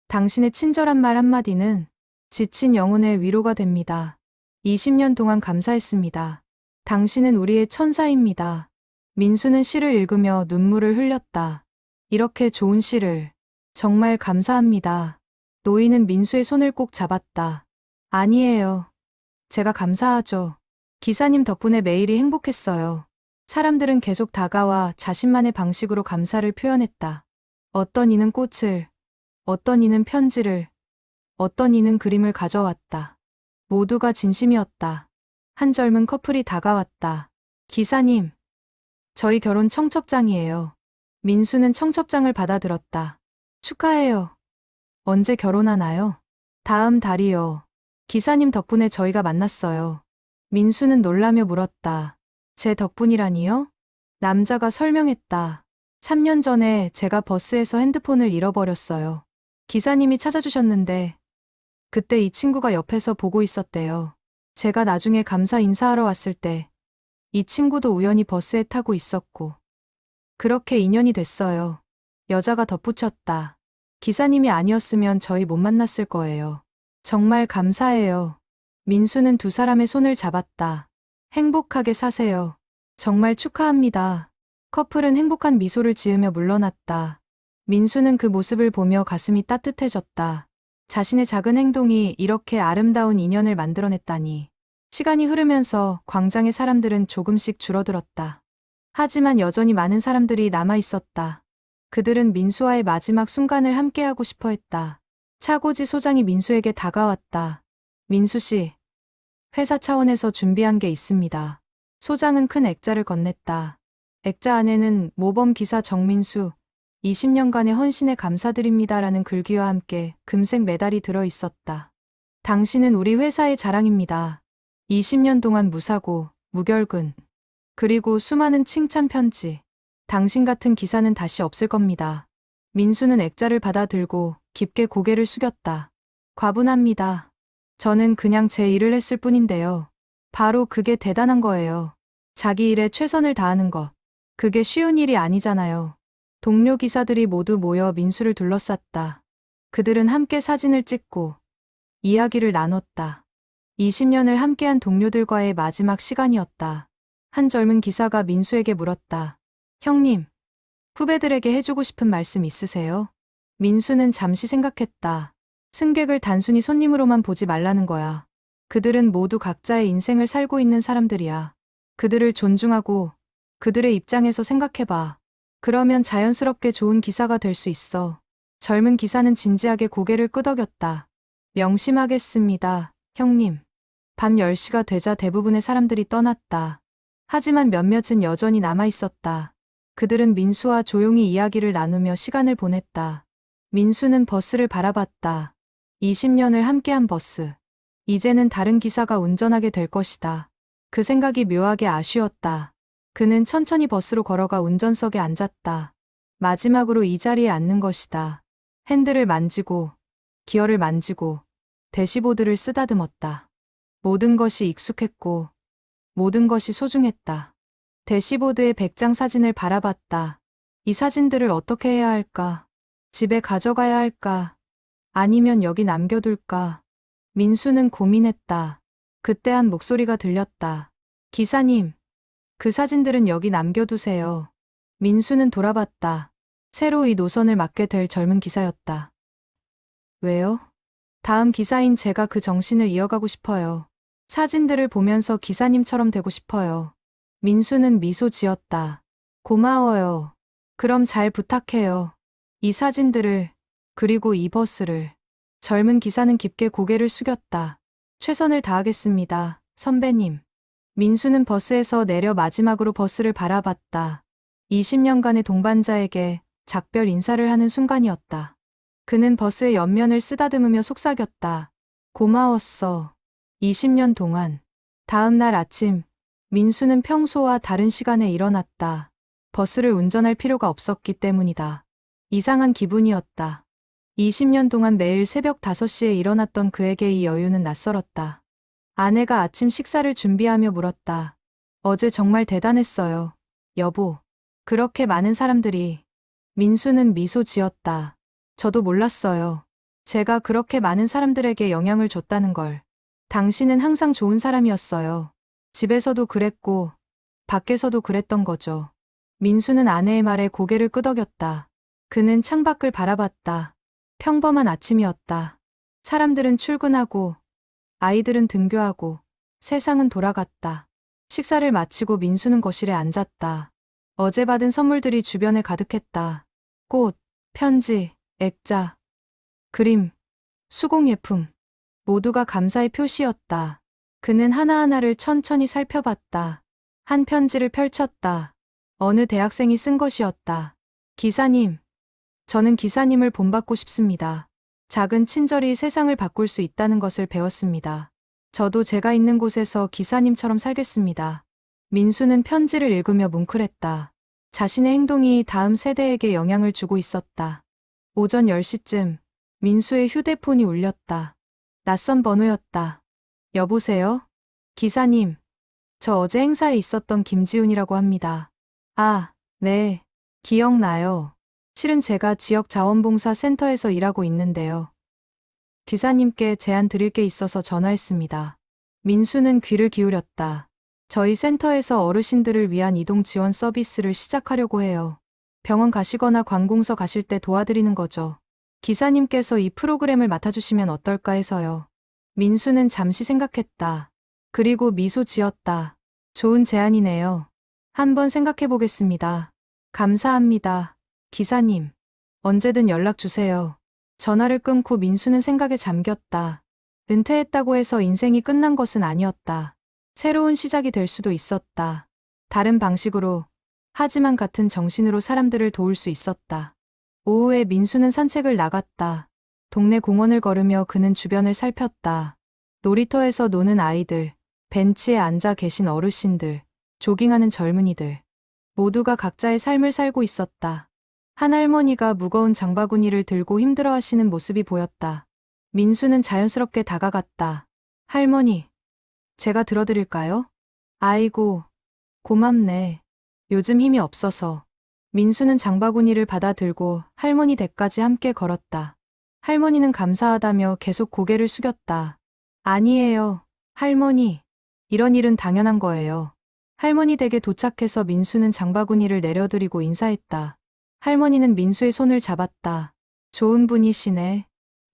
당신의 친절한 말 한마디는 지친 영혼의 위로가 됩니다. 20년 동안 감사했습니다. 당신은 우리의 천사입니다. 민수는 시를 읽으며 눈물을 흘렸다. 이렇게 좋은 시를. 정말 감사합니다. 노인은 민수의 손을 꼭 잡았다. 아니에요. 제가 감사하죠. 기사님 덕분에 매일이 행복했어요. 사람들은 계속 다가와 자신만의 방식으로 감사를 표현했다. 어떤 이는 꽃을, 어떤 이는 편지를, 어떤 이는 그림을 가져왔다. 모두가 진심이었다. 한 젊은 커플이 다가왔다. 기사님, 저희 결혼 청첩장이에요. 민수는 청첩장을 받아들었다. 축하해요. 언제 결혼하나요? 다음 달이요. 기사님 덕분에 저희가 만났어요. 민수는 놀라며 물었다. 제 덕분이라니요? 남자가 설명했다. 3년 전에 제가 버스에서 핸드폰을 잃어버렸어요. 기사님이 찾아주셨는데 그때 이 친구가 옆에서 보고 있었대요. 제가 나중에 감사 인사하러 왔을 때 이 친구도 우연히 버스에 타고 있었고 그렇게 인연이 됐어요. 여자가 덧붙였다. 기사님이 아니었으면 저희 못 만났을 거예요. 정말 감사해요. 민수는 두 사람의 손을 잡았다. 행복하게 사세요. 정말 축하합니다. 커플은 행복한 미소를 지으며 물러났다. 민수는 그 모습을 보며 가슴이 따뜻해졌다. 자신의 작은 행동이 이렇게 아름다운 인연을 만들어냈다니. 시간이 흐르면서 광장의 사람들은 조금씩 줄어들었다. 하지만 여전히 많은 사람들이 남아 있었다. 그들은 민수와의 마지막 순간을 함께하고 싶어 했다. 차고지 소장이 민수에게 다가왔다. 민수 씨, 회사 차원에서 준비한 게 있습니다. 소장은 큰 액자를 건넸다. 액자 안에는 모범 기사 정민수, 20년간의 헌신에 감사드립니다라는 글귀와 함께 금색 메달이 들어 있었다. 당신은 우리 회사의 자랑입니다. 20년 동안 무사고, 무결근, 그리고 수많은 칭찬 편지. 당신 같은 기사는 다시 없을 겁니다. 민수는 액자를 받아 들고 깊게 고개를 숙였다. 과분합니다. 저는 그냥 제 일을 했을 뿐인데요. 바로 그게 대단한 거예요. 자기 일에 최선을 다하는 것. 그게 쉬운 일이 아니잖아요. 동료 기사들이 모두 모여 민수를 둘러쌌다. 그들은 함께 사진을 찍고 이야기를 나눴다. 20년을 함께한 동료들과의 마지막 시간이었다. 한 젊은 기사가 민수에게 물었다. 형님, 후배들에게 해주고 싶은 말씀 있으세요? 민수는 잠시 생각했다. 승객을 단순히 손님으로만 보지 말라는 거야. 그들은 모두 각자의 인생을 살고 있는 사람들이야. 그들을 존중하고 그들의 입장에서 생각해봐. 그러면 자연스럽게 좋은 기사가 될 수 있어. 젊은 기사는 진지하게 고개를 끄덕였다. 명심하겠습니다, 형님. 밤 10시가 되자 대부분의 사람들이 떠났다. 하지만 몇몇은 여전히 남아 있었다. 그들은 민수와 조용히 이야기를 나누며 시간을 보냈다. 민수는 버스를 바라봤다. 20년을 함께한 버스. 이제는 다른 기사가 운전하게 될 것이다. 그 생각이 묘하게 아쉬웠다. 그는 천천히 버스로 걸어가 운전석에 앉았다. 마지막으로 이 자리에 앉는 것이다. 핸들을 만지고, 기어를 만지고, 대시보드를 쓰다듬었다. 모든 것이 익숙했고, 모든 것이 소중했다. 대시보드의 100장 사진을 바라봤다. 이 사진들을 어떻게 해야 할까? 집에 가져가야 할까? 아니면 여기 남겨둘까? 민수는 고민했다. 그때 한 목소리가 들렸다. 기사님, 그 사진들은 여기 남겨두세요. 민수는 돌아봤다. 새로 이 노선을 맡게 될 젊은 기사였다. 왜요? 다음 기사인 제가 그 정신을 이어가고 싶어요. 사진들을 보면서 기사님처럼 되고 싶어요. 민수는 미소 지었다. 고마워요. 그럼 잘 부탁해요. 이 사진들을, 그리고 이 버스를. 젊은 기사는 깊게 고개를 숙였다. 최선을 다하겠습니다, 선배님. 민수는 버스에서 내려 마지막으로 버스를 바라봤다. 20년간의 동반자에게 작별 인사를 하는 순간이었다. 그는 버스의 옆면을 쓰다듬으며 속삭였다. 고마웠어. 20년 동안. 다음 날 아침, 민수는 평소와 다른 시간에 일어났다. 버스를 운전할 필요가 없었기 때문이다. 이상한 기분이었다. 20년 동안 매일 새벽 5시에 일어났던 그에게 이 여유는 낯설었다. 아내가 아침 식사를 준비하며 물었다. 어제 정말 대단했어요, 여보. 그렇게 많은 사람들이. 민수는 미소 지었다. 저도 몰랐어요. 제가 그렇게 많은 사람들에게 영향을 줬다는 걸. 당신은 항상 좋은 사람이었어요. 집에서도 그랬고 밖에서도 그랬던 거죠. 민수는 아내의 말에 고개를 끄덕였다. 그는 창밖을 바라봤다. 평범한 아침이었다. 사람들은 출근하고 아이들은 등교하고 세상은 돌아갔다. 식사를 마치고 민수는 거실에 앉았다. 어제 받은 선물들이 주변에 가득했다. 꽃, 편지, 액자, 그림, 수공예품. 모두가 감사의 표시였다. 그는 하나하나를 천천히 살펴봤다. 한 편지를 펼쳤다. 어느 대학생이 쓴 것이었다. 기사님, 저는 기사님을 본받고 싶습니다. 작은 친절이 세상을 바꿀 수 있다는 것을 배웠습니다. 저도 제가 있는 곳에서 기사님처럼 살겠습니다. 민수는 편지를 읽으며 뭉클했다. 자신의 행동이 다음 세대에게 영향을 주고 있었다. 오전 10시쯤 민수의 휴대폰이 울렸다. 낯선 번호였다. 여보세요? 기사님, 저 어제 행사에 있었던 김지훈이라고 합니다. 아, 네, 기억나요. 실은 제가 지역자원봉사센터에서 일하고 있는데요. 기사님께 제안 드릴 게 있어서 전화했습니다. 민수는 귀를 기울였다. 저희 센터에서 어르신들을 위한 이동 지원 서비스를 시작하려고 해요. 병원 가시거나 관공서 가실 때 도와드리는 거죠. 기사님께서 이 프로그램을 맡아주시면 어떨까 해서요. 민수는 잠시 생각했다. 그리고 미소 지었다. 좋은 제안이네요. 한번 생각해 보겠습니다. 감사합니다. 기사님, 언제든 연락 주세요. 전화를 끊고 민수는 생각에 잠겼다. 은퇴했다고 해서 인생이 끝난 것은 아니었다. 새로운 시작이 될 수도 있었다. 다른 방식으로, 하지만 같은 정신으로 사람들을 도울 수 있었다. 오후에 민수는 산책을 나갔다. 동네 공원을 걸으며 그는 주변을 살폈다. 놀이터에서 노는 아이들, 벤치에 앉아 계신 어르신들, 조깅하는 젊은이들. 모두가 각자의 삶을 살고 있었다. 한 할머니가 무거운 장바구니를 들고 힘들어하시는 모습이 보였다. 민수는 자연스럽게 다가갔다. 할머니, 제가 들어드릴까요? 아이고, 고맙네. 요즘 힘이 없어서. 민수는 장바구니를 받아 들고 할머니 댁까지 함께 걸었다. 할머니는 감사하다며 계속 고개를 숙였다. 아니에요, 할머니. 이런 일은 당연한 거예요. 할머니 댁에 도착해서 민수는 장바구니를 내려드리고 인사했다. 할머니는 민수의 손을 잡았다. 좋은 분이시네.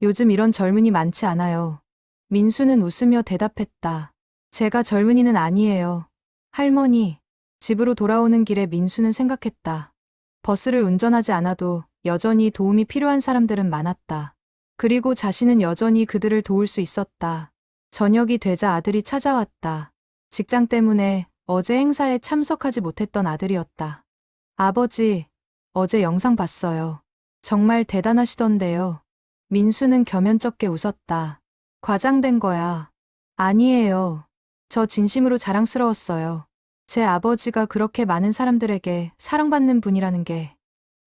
요즘 이런 젊은이 많지 않아요. 민수는 웃으며 대답했다. 제가 젊은이는 아니에요. 할머니. 집으로 돌아오는 길에 민수는 생각했다. 버스를 운전하지 않아도 여전히 도움이 필요한 사람들은 많았다. 그리고 자신은 여전히 그들을 도울 수 있었다. 저녁이 되자 아들이 찾아왔다. 직장 때문에 어제 행사에 참석하지 못했던 아들이었다. 아버지, 어제 영상 봤어요. 정말 대단하시던데요. 민수는 겸연쩍게 웃었다. 과장된 거야. 아니에요. 저 진심으로 자랑스러웠어요. 제 아버지가 그렇게 많은 사람들에게 사랑받는 분이라는 게.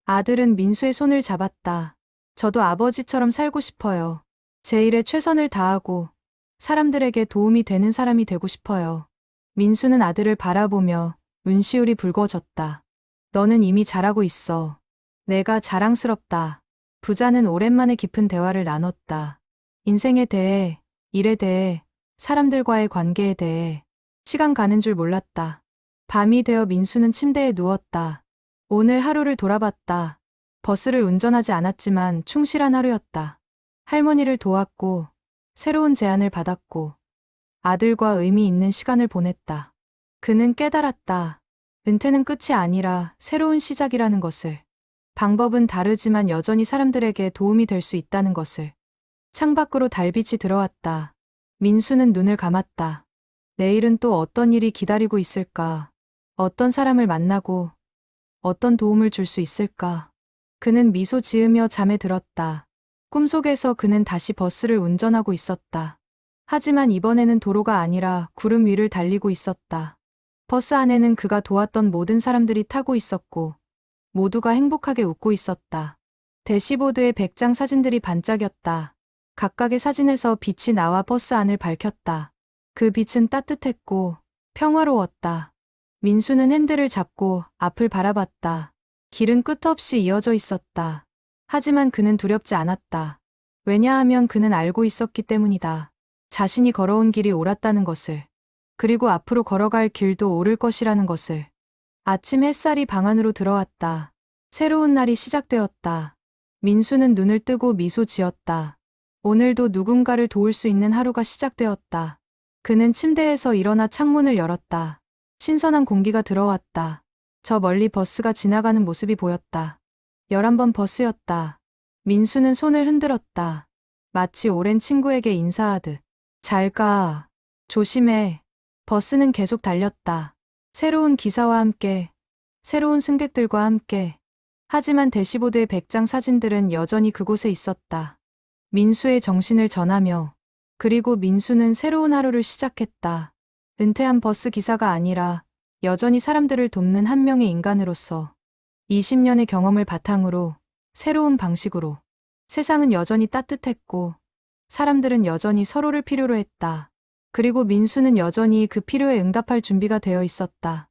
아들은 민수의 손을 잡았다. 저도 아버지처럼 살고 싶어요. 제 일에 최선을 다하고 사람들에게 도움이 되는 사람이 되고 싶어요. 민수는 아들을 바라보며 눈시울이 붉어졌다. 너는 이미 잘하고 있어. 내가 자랑스럽다. 부자는 오랜만에 깊은 대화를 나눴다. 인생에 대해, 일에 대해, 사람들과의 관계에 대해. 시간 가는 줄 몰랐다. 밤이 되어 민수는 침대에 누웠다. 오늘 하루를 돌아봤다. 버스를 운전하지 않았지만 충실한 하루였다. 할머니를 도왔고, 새로운 제안을 받았고, 아들과 의미 있는 시간을 보냈다. 그는 깨달았다. 은퇴는 끝이 아니라 새로운 시작이라는 것을. 방법은 다르지만 여전히 사람들에게 도움이 될 수 있다는 것을. 창밖으로 달빛이 들어왔다. 민수는 눈을 감았다. 내일은 또 어떤 일이 기다리고 있을까? 어떤 사람을 만나고 어떤 도움을 줄 수 있을까? 그는 미소 지으며 잠에 들었다. 꿈속에서 그는 다시 버스를 운전하고 있었다. 하지만 이번에는 도로가 아니라 구름 위를 달리고 있었다. 버스 안에는 그가 도왔던 모든 사람들이 타고 있었고 모두가 행복하게 웃고 있었다. 대시보드에 100장 사진들이 반짝였다. 각각의 사진에서 빛이 나와 버스 안을 밝혔다. 그 빛은 따뜻했고 평화로웠다. 민수는 핸들을 잡고 앞을 바라봤다. 길은 끝없이 이어져 있었다. 하지만 그는 두렵지 않았다. 왜냐하면 그는 알고 있었기 때문이다. 자신이 걸어온 길이 옳았다는 것을. 그리고 앞으로 걸어갈 길도 오를 것이라는 것을. 아침 햇살이 방 안으로 들어왔다. 새로운 날이 시작되었다. 민수는 눈을 뜨고 미소 지었다. 오늘도 누군가를 도울 수 있는 하루가 시작되었다. 그는 침대에서 일어나 창문을 열었다. 신선한 공기가 들어왔다. 저 멀리 버스가 지나가는 모습이 보였다. 11번 버스였다. 민수는 손을 흔들었다. 마치 오랜 친구에게 인사하듯. 잘 가. 조심해. 버스는 계속 달렸다. 새로운 기사와 함께, 새로운 승객들과 함께. 하지만 대시보드의 100장 사진들은 여전히 그곳에 있었다. 민수의 정신을 전하며. 그리고 민수는 새로운 하루를 시작했다. 은퇴한 버스 기사가 아니라 여전히 사람들을 돕는 한 명의 인간으로서 20년의 경험을 바탕으로 새로운 방식으로. 세상은 여전히 따뜻했고 사람들은 여전히 서로를 필요로 했다. 그리고 민수는 여전히 그 필요에 응답할 준비가 되어 있었다.